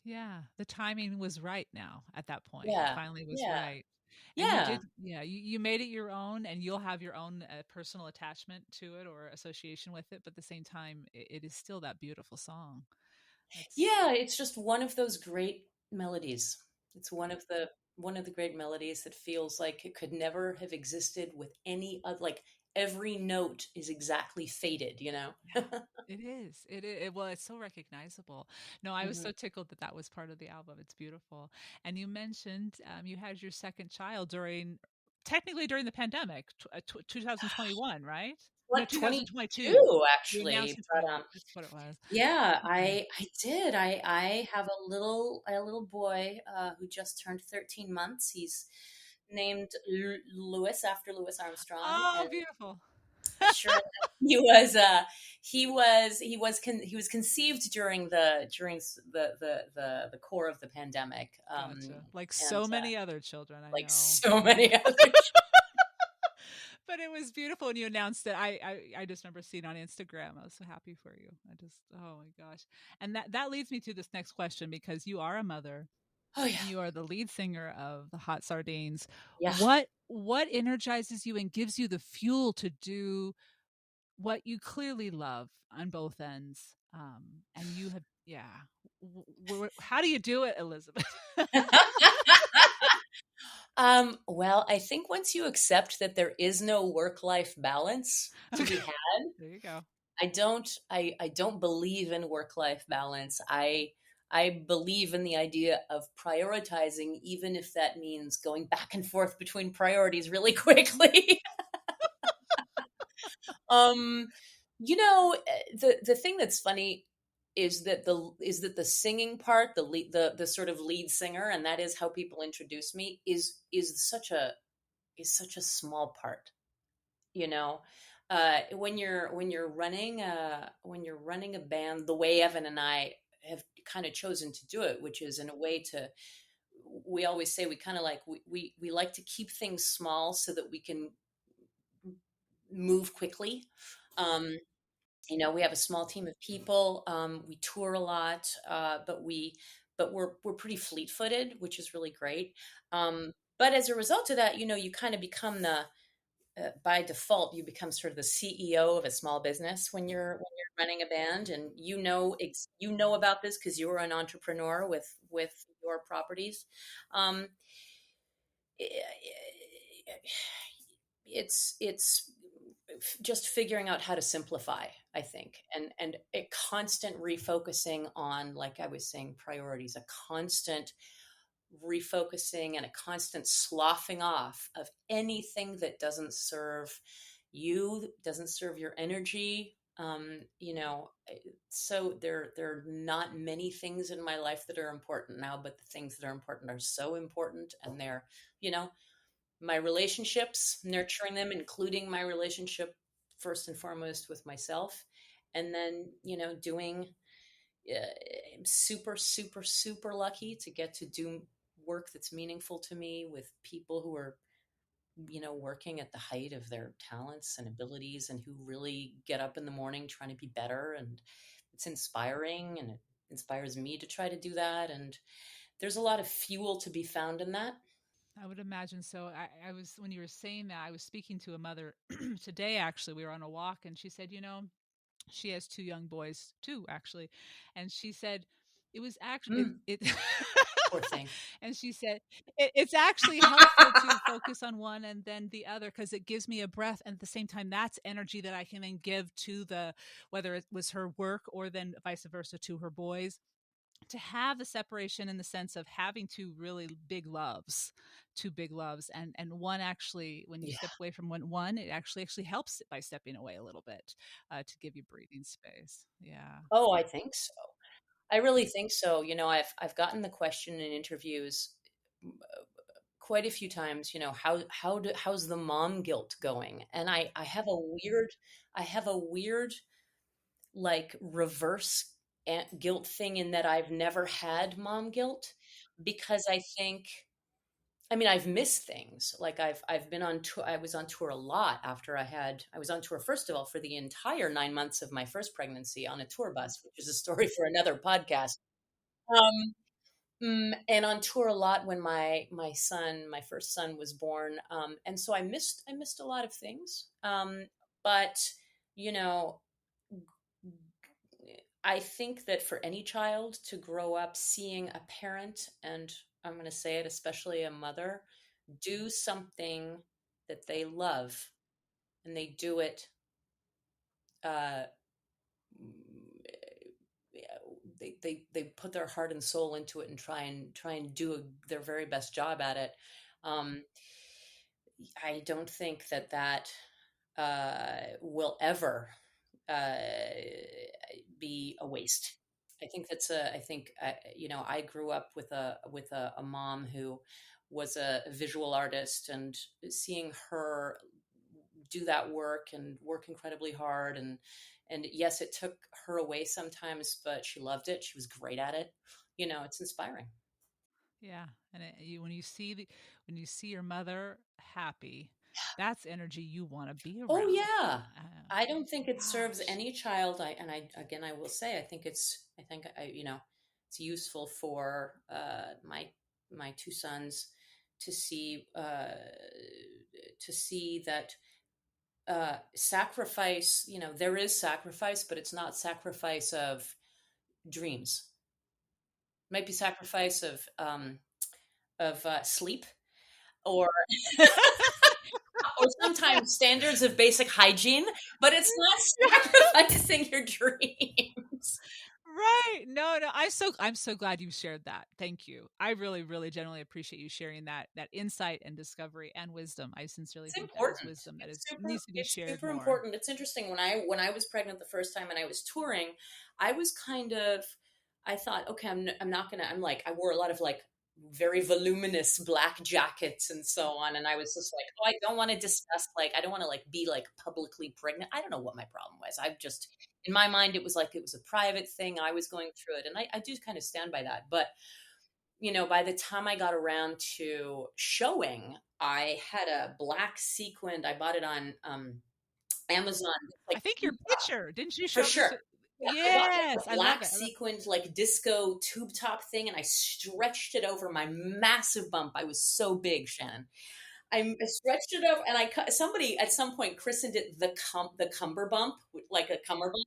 Yeah, the timing was right now at that point. It Yeah. finally was Yeah. right. And you Yeah. did, yeah, you made it your own and you'll have your own personal attachment to it or association with it. But at the same time, it is still that beautiful song. It's, Yeah, it's just one of those great melodies. It's one of the great melodies that feels like it could never have existed with any of like every note is exactly fated. yeah, it is. Well, it's so recognizable. No, I was Mhm. so tickled that that was part of the album. It's beautiful. And you mentioned you had your second child technically during the pandemic, 2021, right? No, What, 2022. 22 You announced actually, in but 22. That's what it was. yeah, Okay. I did. I have a little boy who just turned 13 months. He's named Louis after Louis Armstrong, Oh, and beautiful. sure enough, he was conceived during the core of the pandemic, Gotcha. Like and so many other children, I like know. so many other. But it was beautiful when you announced it. I just remember seeing on Instagram. I was so happy for you. Oh my gosh. And that leads me to this next question because you are a mother Oh yeah, and you are the lead singer of the Hot Sardines. yeah. What energizes you and gives you the fuel to do what you clearly love on both ends? And you have, yeah. How do you do it, Elizabeth? Well, I think once you accept that there is no work-life balance to Okay, be had, there you go. I don't believe in work-life balance. I believe in the idea of prioritizing, even if that means going back and forth between priorities really quickly. um, the thing that's funny is that the singing part, the sort of lead singer, and that is how people introduce me, is such a small part. You know, when you're running a band the way Evan and I have kind of chosen to do it, which is in a way to we always say we kind of like we like to keep things small so that we can move quickly. Um, we have a small team of people. We tour a lot, but we're pretty fleet-footed, which is really great. But as a result of that, you kind of become by default, you become sort of the CEO of a small business when you're running a band, and you know about this because you're an entrepreneur with your properties. Um, it's just figuring out how to simplify, I think, and a constant refocusing on, like I was saying, priorities, a constant refocusing and a constant sloughing off of anything that doesn't serve you, doesn't serve your energy. So there are not many things in my life that are important now, but the things that are important are so important, and they're, you know, my relationships, nurturing them, including my relationship first and foremost with myself, and then doing. I'm super, super, super lucky to get to do work that's meaningful to me with people who are working at the height of their talents and abilities, and who really get up in the morning trying to be better, and it's inspiring, and it inspires me to try to do that, and there's a lot of fuel to be found in that. I would imagine so. I was, when you were saying that, I was speaking to a mother today, actually. We were on a walk, and she said, she has two young boys, too, actually. And she said, It was actually Mm, poor thing. and she said it's actually helpful to focus on one and then the other because it gives me a breath, and at the same time that's energy that I can then give to the, whether it was her work or then vice versa to her boys, to have the separation in the sense of having two big loves, and one actually, when you Yeah. step away from one, it actually helps by stepping away a little bit, to give you breathing space. Yeah. Oh, I think so. I really think so. I've gotten the question in interviews quite a few times, how's the mom guilt going? And I have a weird like reverse guilt thing in that I've never had mom guilt because I mean, I've missed things. Like I've been on tour. I was on tour a lot after I was on tour, first of all, for the entire 9 months of my first pregnancy on a tour bus, which is a story for another podcast. Um, and on tour a lot when my first son was born. And so I missed a lot of things. But you know, I think that for any child to grow up seeing a parent, and I'm going to say it, especially a mother, do something that they love, and they do it, uh, they put their heart and soul into it and try and do their very best job at it. Um, I don't think that will ever uh, be a waste. I grew up with a mom who was a visual artist, and seeing her do that work and work incredibly hard, and yes, it took her away sometimes, but she loved it. She was great at it. It's inspiring. Yeah, and when you see your mother happy, that's energy you want to be Oh around. yeah. I don't think it serves Gosh. any child. I will say, it's useful for my two sons to see that sacrifice, there is sacrifice, but it's not sacrifice of dreams. It might be sacrifice of sleep, or or sometimes standards of basic hygiene, but it's not sacrificing your dreams. Right. No, no. I'm so glad you shared that. Thank you. I really, really generally appreciate you sharing that insight and discovery and wisdom. I sincerely It's think that is important. wisdom that It's is super needs to be it's shared super more. important. It's interesting, when I was pregnant the first time and I was touring, I was kind of I thought, okay, I'm not gonna I'm like I wore a lot of like very voluminous black jackets and so on, and I was just like, oh, I don't want to discuss, like, I don't want to like be like publicly pregnant. I don't know what my problem was. I just, in my mind, it was like it was a private thing. I was going through it, and I do kind of stand by that. But by the time I got around to showing, I had a black sequined. I bought it on Amazon, I like think your picture, didn't you for show sure. this? Yeah, I bought like Yes, a I love black it. I love sequined, like disco tube top thing, and I stretched it over my massive bump. I was so big, Shannon. I stretched it over, and somebody at some point christened it the cumber bump, like a cummerbund,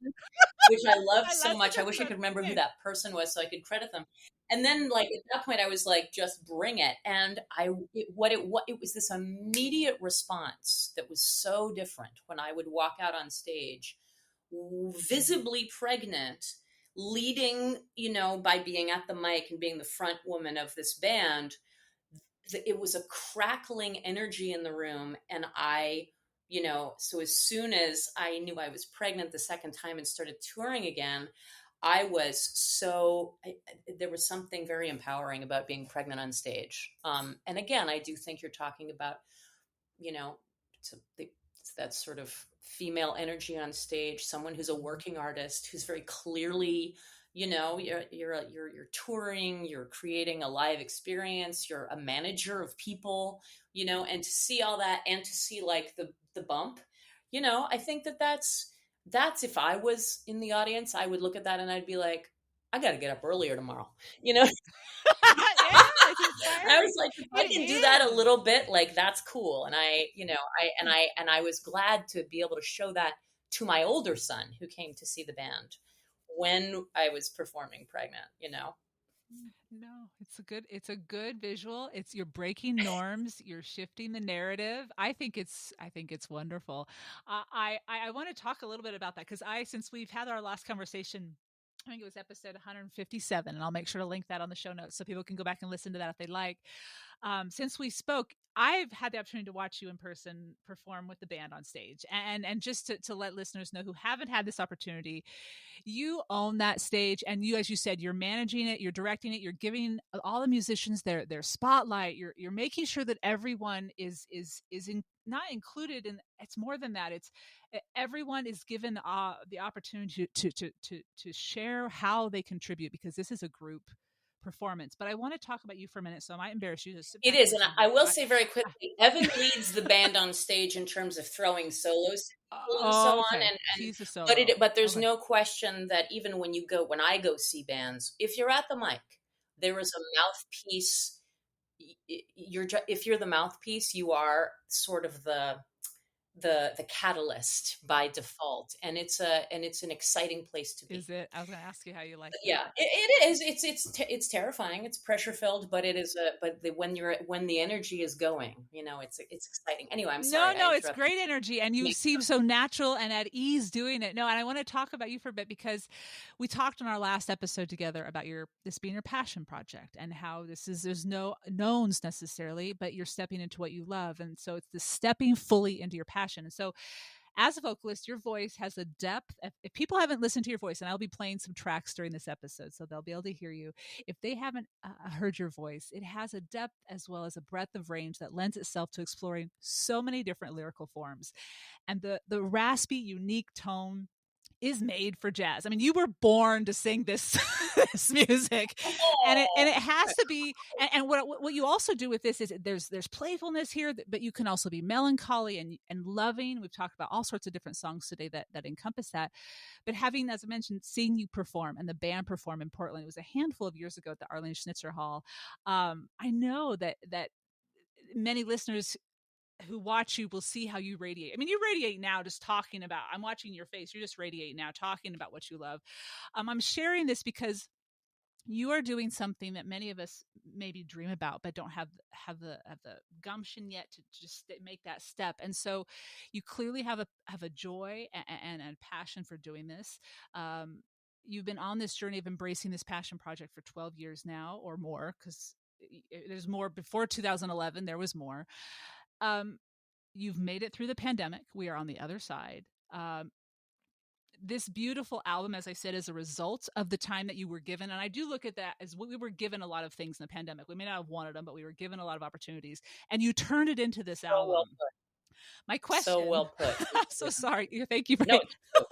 which I loved I so love much. such I a wish I could fun remember who name. that person was so I could credit them. And then, like, at that point, I was like, just bring it. And it was this immediate response that was so different when I would walk out on stage, visibly pregnant, leading, by being at the mic and being the front woman of this band. It was a crackling energy in the room, and so as soon as I knew I was pregnant the second time and started touring again, there was something very empowering about being pregnant on stage. And again, I do think you're talking about, you know it's that sort of female energy on stage, someone who's a working artist, who's very clearly, you're touring, you're creating a live experience, you're a manager of people, and to see all that, and to see like the bump, I think that's if I was in the audience, I would look at that and I'd be like, I got to get up earlier tomorrow. you know Yeah, it's I was inspiring. like, if I It can do that a is. little bit, like, that's cool. And I was glad to be able to show that to my older son who came to see the band when I was performing pregnant, you know? No, it's a good visual. You're breaking norms, you're shifting the narrative. I think it's wonderful. I want to talk a little bit about that because since we've had our last conversation, I think it was episode 157, and I'll make sure to link that on the show notes so people can go back and listen to that if they like. Since we spoke, I've had the opportunity to watch you in person perform with the band on stage, and just to let listeners know who haven't had this opportunity, you own that stage, and you, as you said, you're managing it, you're directing it, you're giving all the musicians their spotlight, you're making sure that everyone not included, and it's more than that. It's everyone is given the opportunity to share how they contribute, because this is a group performance. But I want to talk about you for a minute, so I might embarrass you. Just sit It back is. and And listen to I me. will say very quickly, Evan leads the band on stage in terms of throwing solos to people and so on. Okay, And he's a solo. but there's Okay. no question that even when I go see bands, if you're at the mic, there is a mouthpiece. If you're the mouthpiece, you are sort of the catalyst by default, and it's an exciting place to be. Is it? I was going to ask you how you like Yeah, that. it is. It's terrifying. It's pressure filled, but it is when the energy is going, it's exciting. Anyway, I'm No, sorry I no, it's interrupted. great energy, and you Yeah. seem so natural and at ease doing it. No, and I want to talk about you for a bit because we talked in our last episode together about this being your passion project, and how there's no knowns necessarily, but you're stepping into what you love, and so it's the stepping fully into your passion. And so as a vocalist, your voice has a depth. If people haven't listened to your voice, and I'll be playing some tracks during this episode, so they'll be able to hear you. If they haven't heard your voice, it has a depth as well as a breadth of range that lends itself to exploring so many different lyrical forms. And the raspy, unique tone is made for jazz. I mean, you were born to sing this this music, and it Oh, has to be. And what you also do with this is there's playfulness here, but you can also be melancholy and loving. We've talked about all sorts of different songs today that encompass that. But having, as I mentioned, seen you perform and the band perform in Portland, it was a handful of years ago at the Arlene Schnitzer Hall. I know that many listeners who watch you will see how you radiate. I mean, you radiate now just talking about, I'm watching your face. You just radiate now talking about what you love. I'm sharing this because you are doing something that many of us maybe dream about, but don't have the gumption yet to just make that step. And so you clearly have a joy and a passion for doing this. You've been on this journey of embracing this passion project for 12 years now or more, because there's more. Before 2011 there was more. um, you've made it through the pandemic. We are on the other side. This beautiful album, as I said, is a result of the time that you were given. And I do look at that as we were given a lot of things in the pandemic. We may not have wanted them, but we were given a lot of opportunities. And you turned it into this so well album. put. My So question, well put. I'm so sorry. Thank you for No, it's true.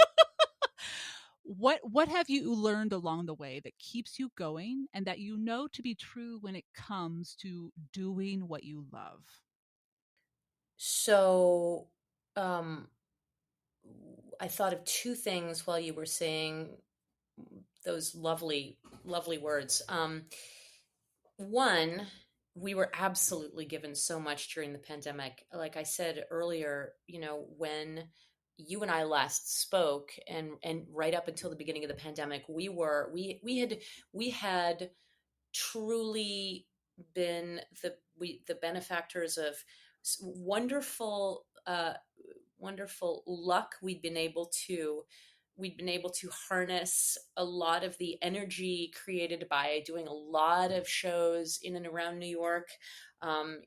what have you learned along the way that keeps you going and that you know to be true when it comes to doing what you love? So, um, I thought of two things while you were saying those lovely, lovely words. One, we were absolutely given so much during the pandemic. Like I said earlier, when you and I last spoke, and right up until the beginning of the pandemic, we had truly been the benefactors of wonderful wonderful luck. We'd been able to harness a lot of the energy created by doing a lot of shows in and around New York, um,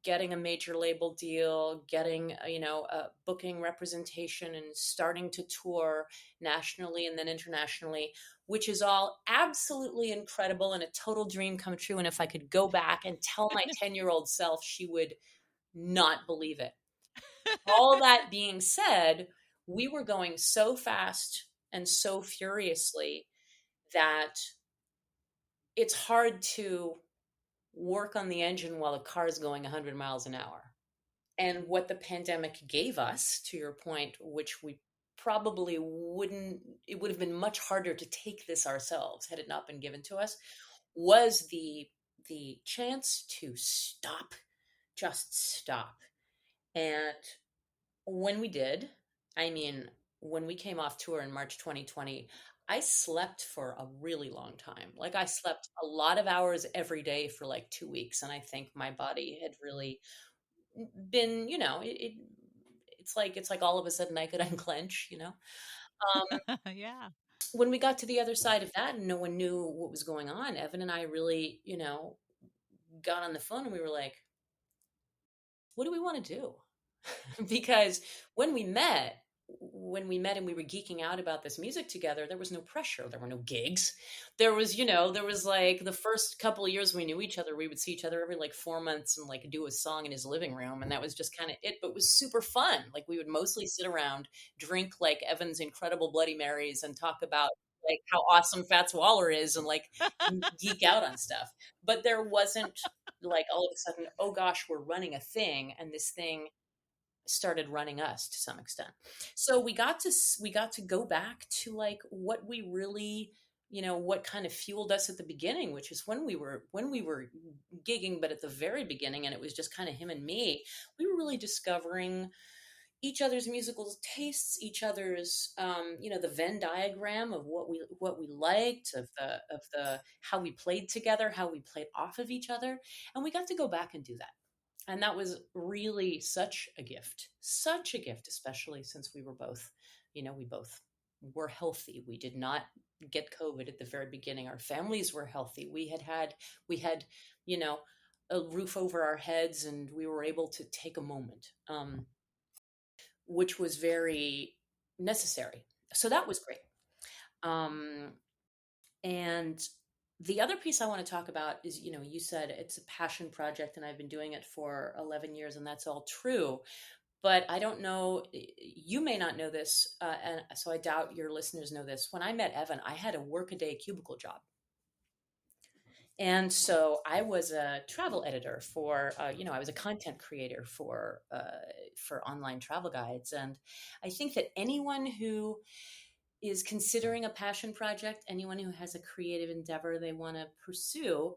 getting a major label deal, getting a booking representation, and starting to tour nationally and then internationally, which is all absolutely incredible and a total dream come true. And if I could go back and tell my 10-year-old self, she would not believe it. All that being said, we were going so fast and so furiously that it's hard to work on the engine while the car is going 100 miles an hour. And what the pandemic gave us, to your point, which we probably wouldn't, it would have been much harder to take this ourselves had it not been given to us, was the chance to stop, just stop. And when we did, I mean, when we came off tour in March 2020, I slept for a really long time. Like I slept a lot of hours every day for like 2 weeks, and I think my body had really been, it's like all of a sudden I could unclench. Um, Yeah. when we got to the other side of that and no one knew what was going on, Evan and I really, got on the phone and we were like, what do we want to do? Because when we met, and we were geeking out about this music together, there was no pressure. There were no gigs. There was like the first couple of years we knew each other, we would see each other every like 4 months and like do a song in his living room. And that was just kind of it, but it was super fun. Like we would mostly sit around, drink like Evan's incredible Bloody Marys and talk about like how awesome Fats Waller is and like geek out on stuff. But there wasn't like all of a sudden, oh gosh, we're running a thing and this thing started running us to some extent. So we got to go back to like what we really, what kind of fueled us at the beginning, which is when we were gigging, but at the very beginning, and it was just kind of him and me. We were really discovering each other's musical tastes, each other's, the Venn diagram of what we liked, of the how we played together, how we played off of each other, and we got to go back and do that. And that was really such a gift, especially since we both were healthy. We did not get COVID at the very beginning. Our families were healthy. We had, you know, a roof over our heads, and we were able to take a moment, which was very necessary. So that was great. Um, and the other piece I want to talk about is, you said it's a passion project, and I've been doing it for 11 years, and that's all true. But I don't know, you may not know this, and so I doubt your listeners know this. When I met Evan, I had a workaday cubicle job. And so I was a travel editor I was a content creator for online travel guides. And I think that anyone who is considering a passion project, anyone who has a creative endeavor they want to pursue,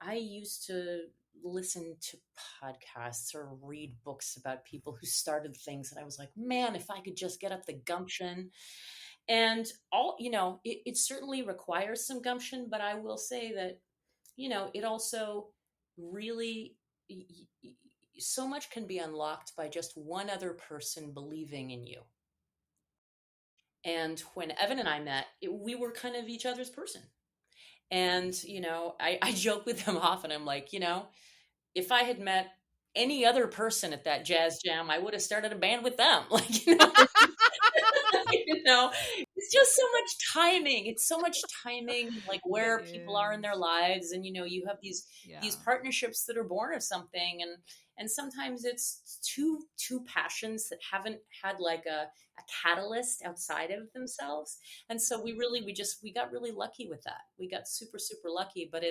I used to listen to podcasts or read books about people who started things. And I was like, man, if I could just get up the gumption. And it certainly requires some gumption, but I will say that, it also really, so much can be unlocked by just one other person believing in you. And when Evan and I met, we were kind of each other's person. And, I joke with him often. I'm like, if I had met any other person at that jazz jam, I would have started a band with them. Like, it's just so much timing. It's so much timing, like where people are in their lives. And, you have these partnerships that are born of something. And sometimes it's two passions that haven't had like a catalyst outside of themselves. And so we got really lucky with that. We got super, super lucky. But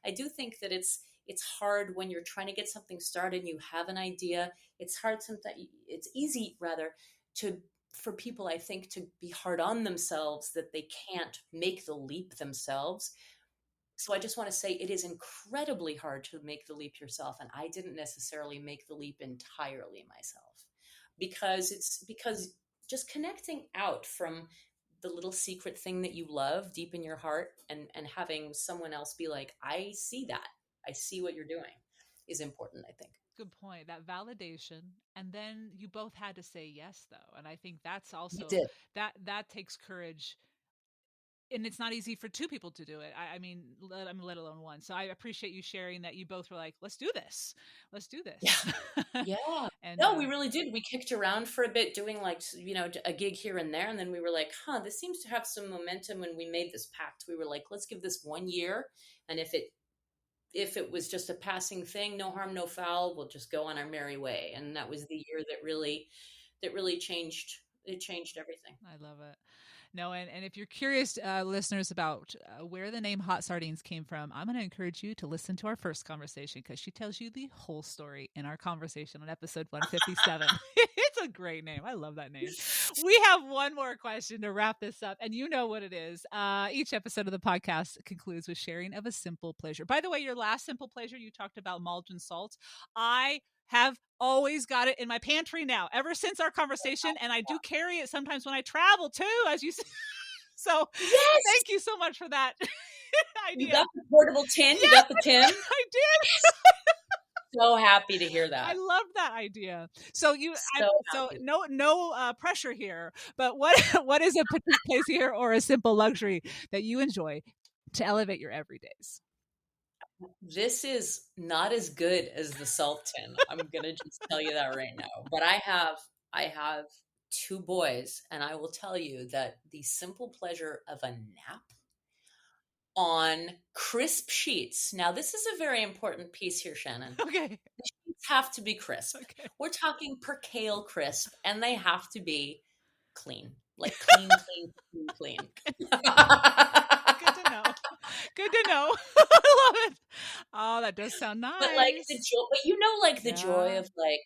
I do think that it's hard when you're trying to get something started and you have an idea. It's easy rather for people, I think, to be hard on themselves that they can't make the leap themselves. So I just want to say it is incredibly hard to make the leap yourself. And I didn't necessarily make the leap entirely myself because just connecting out from the little secret thing that you love deep in your heart and having someone else be like, I see that. I see what you're doing is important, I think. Good point. That validation. And then you both had to say yes, though. And I think that's You also did. that takes courage. And it's not easy for two people to do it. I mean, let alone one. So I appreciate you sharing that you both were like, let's do this. Let's do Yeah. this. Yeah. And No, we really did. We kicked around for a bit doing like, a gig here and there. And then we were like, this seems to have some momentum. When we made this pact, we were like, let's give this 1 year. And if it was just a passing thing, no harm, no foul, we'll just go on our merry way. And that was the year that really changed. It changed everything. I love it. No, and if you're curious, listeners, about where the name Hot Sardines came from, I'm going to encourage you to listen to our first conversation because she tells you the whole story in our conversation on episode 157. It's a great name. I love that name. We have one more question to wrap this up, and you know what it is. Each episode of the podcast concludes with sharing of a simple pleasure. By the way, your last simple pleasure, you talked about Maldron salt. I have always got it in my pantry now, ever since our conversation. And I do carry it sometimes when I travel too, as you said. So Yes. thank you so much for that idea. You got the portable tin? Yes, You got the tin? I did. So happy to hear that. I love that idea. So happy. no pressure here, but what is a petit plaisir or a simple luxury that you enjoy to elevate your everydays? This is not as good as the salt tin. I'm gonna just tell you that right now. But I have two boys, and I will tell you that the simple pleasure of a nap on crisp sheets. Now, this is a very important piece here, Shannon. Okay. The sheets have to be crisp. Okay. We're talking percale crisp, and they have to be clean. Like clean. Good to know. Good to know. I love it. Oh, that does sound nice. But like the joy, but you know, like the joy of like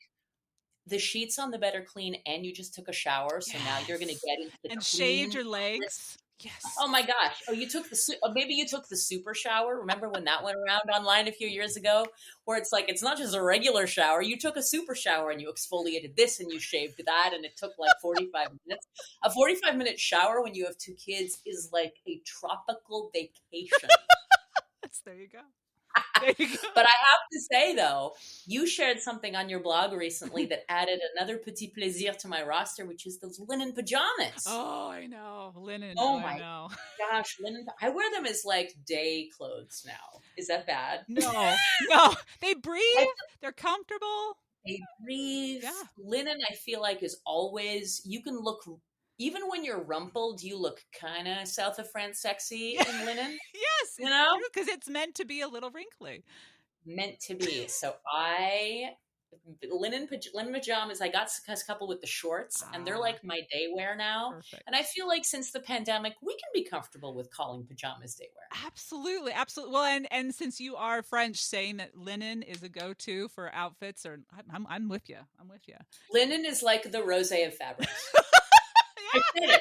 the sheets on the bed are clean, and you just took a shower, so now you're gonna get into the and clean, shaved your legs. Yes. Oh my gosh! Oh, you took maybe you took the super shower. Remember when that went around online a few years ago, where it's like it's not just a regular shower. You took a super shower and you exfoliated this and you shaved that, and it took like 45 minutes. A 45-minute shower when you have two kids is like a tropical vacation. There you go. There you go. But I have to say, though, you shared something on your blog recently that added another petit plaisir to my roster, which is those linen pajamas. Oh, I know. Linen. Oh, I my know. gosh. Linen. I wear them as like day clothes now. Is that bad? No. They breathe. They're comfortable. They breathe. Yeah. Linen, I feel like, is always, you can look, even when you're rumpled, you look kind of south of France sexy in linen. Yes, you know, because it's meant to be a little wrinkly. Meant to be. So linen pajamas. I got a couple with the shorts, and they're like my day wear now. Perfect. And I feel like since the pandemic, we can be comfortable with calling pajamas day wear. Absolutely. Well, and since you are French, saying that linen is a go-to for outfits, or I'm with you. Linen is like the rosé of fabrics. Yeah, I said it. I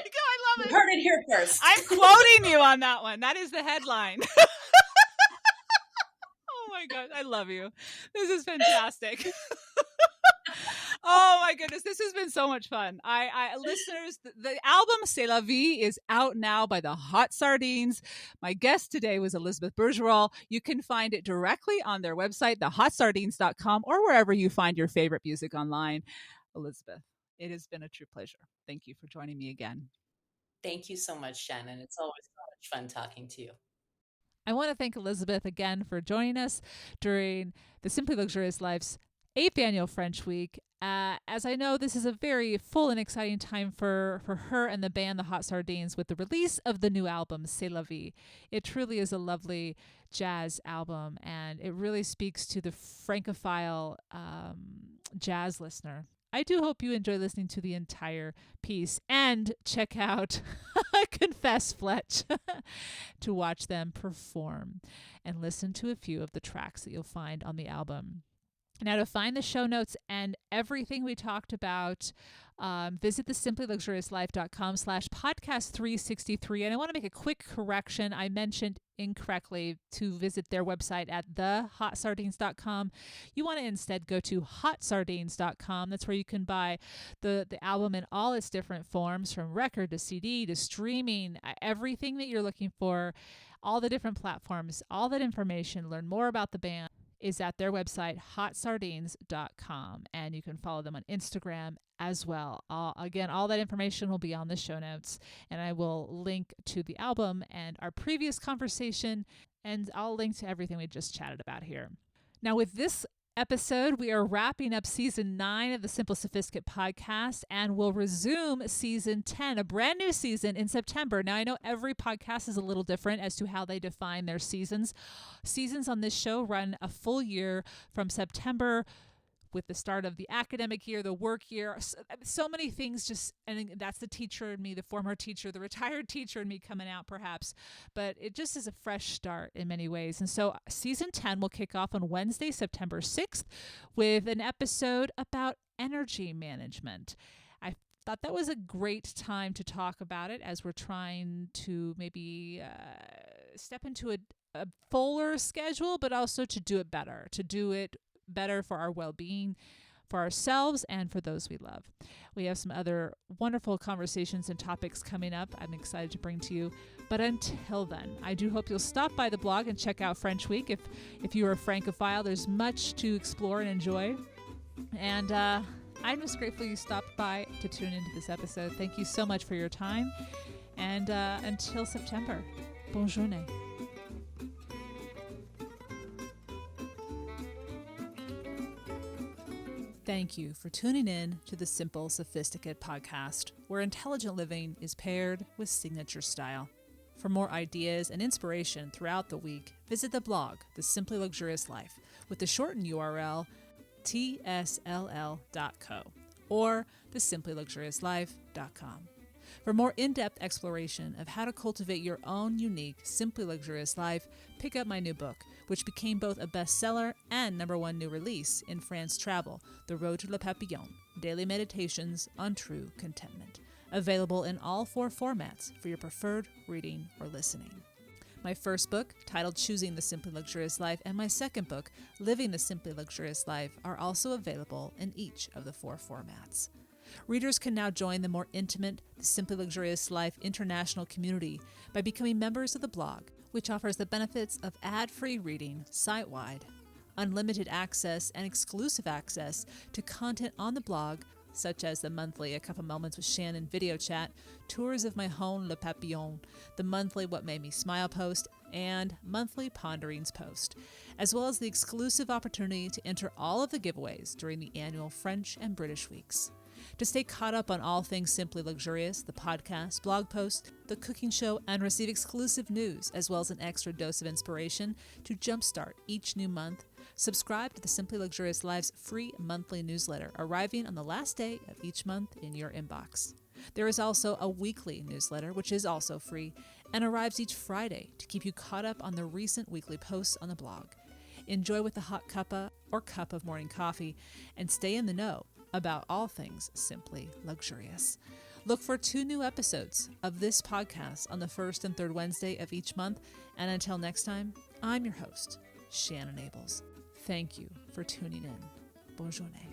love it. You heard it here first. I'm quoting you on that one. That is the headline. Oh my God, I love you. This is fantastic. Oh my goodness, this has been so much fun. Listeners, the album C'est La Vie is out now by the Hot Sardines. My guest today was Elizabeth Bourgerol. You can find it directly on their website, thehotsardines.com, or wherever you find your favorite music online. Elizabeth, it has been a true pleasure. Thank you for joining me again. Thank you so much, Shannon. It's always so much fun talking to you. I want to thank Elizabeth again for joining us during the Simply Luxurious Life's 8th annual French Week. As I know, this is a very full and exciting time for her and the band, the Hot Sardines, with the release of the new album, C'est La Vie. It truly is a lovely jazz album, and it really speaks to the francophile jazz listener. I do hope you enjoy listening to the entire piece and check out Confess Fletch to watch them perform and listen to a few of the tracks that you'll find on the album. Now, to find the show notes and everything we talked about, visit the simplyluxuriouslife.com/podcast363. And I want to make a quick correction. I mentioned incorrectly to visit their website at thehotsardines.com. You want to instead go to hotsardines.com. That's where you can buy the album in all its different forms, from record to CD to streaming, everything that you're looking for, all the different platforms, all that information, learn more about the band, is at their website, hotsardines.com. And you can follow them on Instagram as well. Again, all that information will be on the show notes, and I will link to the album and our previous conversation, and I'll link to everything we just chatted about here. Now, with this episode, we are wrapping up season 9 of the Simple Sophisticate podcast, and we'll resume season 10, a brand new season, in September. Now, I know every podcast is a little different as to how they define their seasons. Seasons on this show run a full year from September, with the start of the academic year, the work year, so many things just, and that's the teacher in me, the former teacher, the retired teacher in me coming out perhaps, but it just is a fresh start in many ways. And so season 10 will kick off on Wednesday, September 6th with an episode about energy management. I thought that was a great time to talk about it as we're trying to maybe step into a fuller schedule, but also to do it better for our well-being, for ourselves and for those we love. We have some other wonderful conversations and topics coming up I'm excited to bring to you. But until then, I do hope you'll stop by the blog and check out French Week. If you're a Francophile, there's much to explore and enjoy. And I'm just grateful you stopped by to tune into this episode. Thank you so much for your time. And until September, bonne journée. Thank you for tuning in to the Simple Sophisticate podcast, where intelligent living is paired with signature style. For more ideas and inspiration throughout the week, visit the blog, The Simply Luxurious Life, with the shortened URL tsll.co or thesimplyluxuriouslife.com. For more in-depth exploration of how to cultivate your own unique, simply luxurious life, pick up my new book, which became both a bestseller and #1 new release in France Travel, The Road to Le Papillon, Daily Meditations on True Contentment. Available in all 4 formats for your preferred reading or listening. My first book, titled Choosing the Simply Luxurious Life, and my second book, Living the Simply Luxurious Life, are also available in each of the 4 formats. Readers can now join the more intimate The Simply Luxurious Life international community by becoming members of the blog, which offers the benefits of ad-free reading site-wide, unlimited access and exclusive access to content on the blog, such as the monthly A Couple Moments with Shannon video chat, tours of my home Le Papillon, the monthly What Made Me Smile post, and monthly Ponderings post, as well as the exclusive opportunity to enter all of the giveaways during the annual French and British weeks. To stay caught up on all things Simply Luxurious, the podcast, blog post, the cooking show, and receive exclusive news, as well as an extra dose of inspiration to jumpstart each new month, subscribe to the Simply Luxurious Life's free monthly newsletter, arriving on the last day of each month in your inbox. There is also a weekly newsletter, which is also free, and arrives each Friday to keep you caught up on the recent weekly posts on the blog. Enjoy with a hot cuppa or cup of morning coffee, and stay in the know about all things simply luxurious. Look for 2 new episodes of this podcast on the 1st and 3rd Wednesday of each month. And until next time, I'm your host, Shannon Ables. Thank you for tuning in. Bonne journée.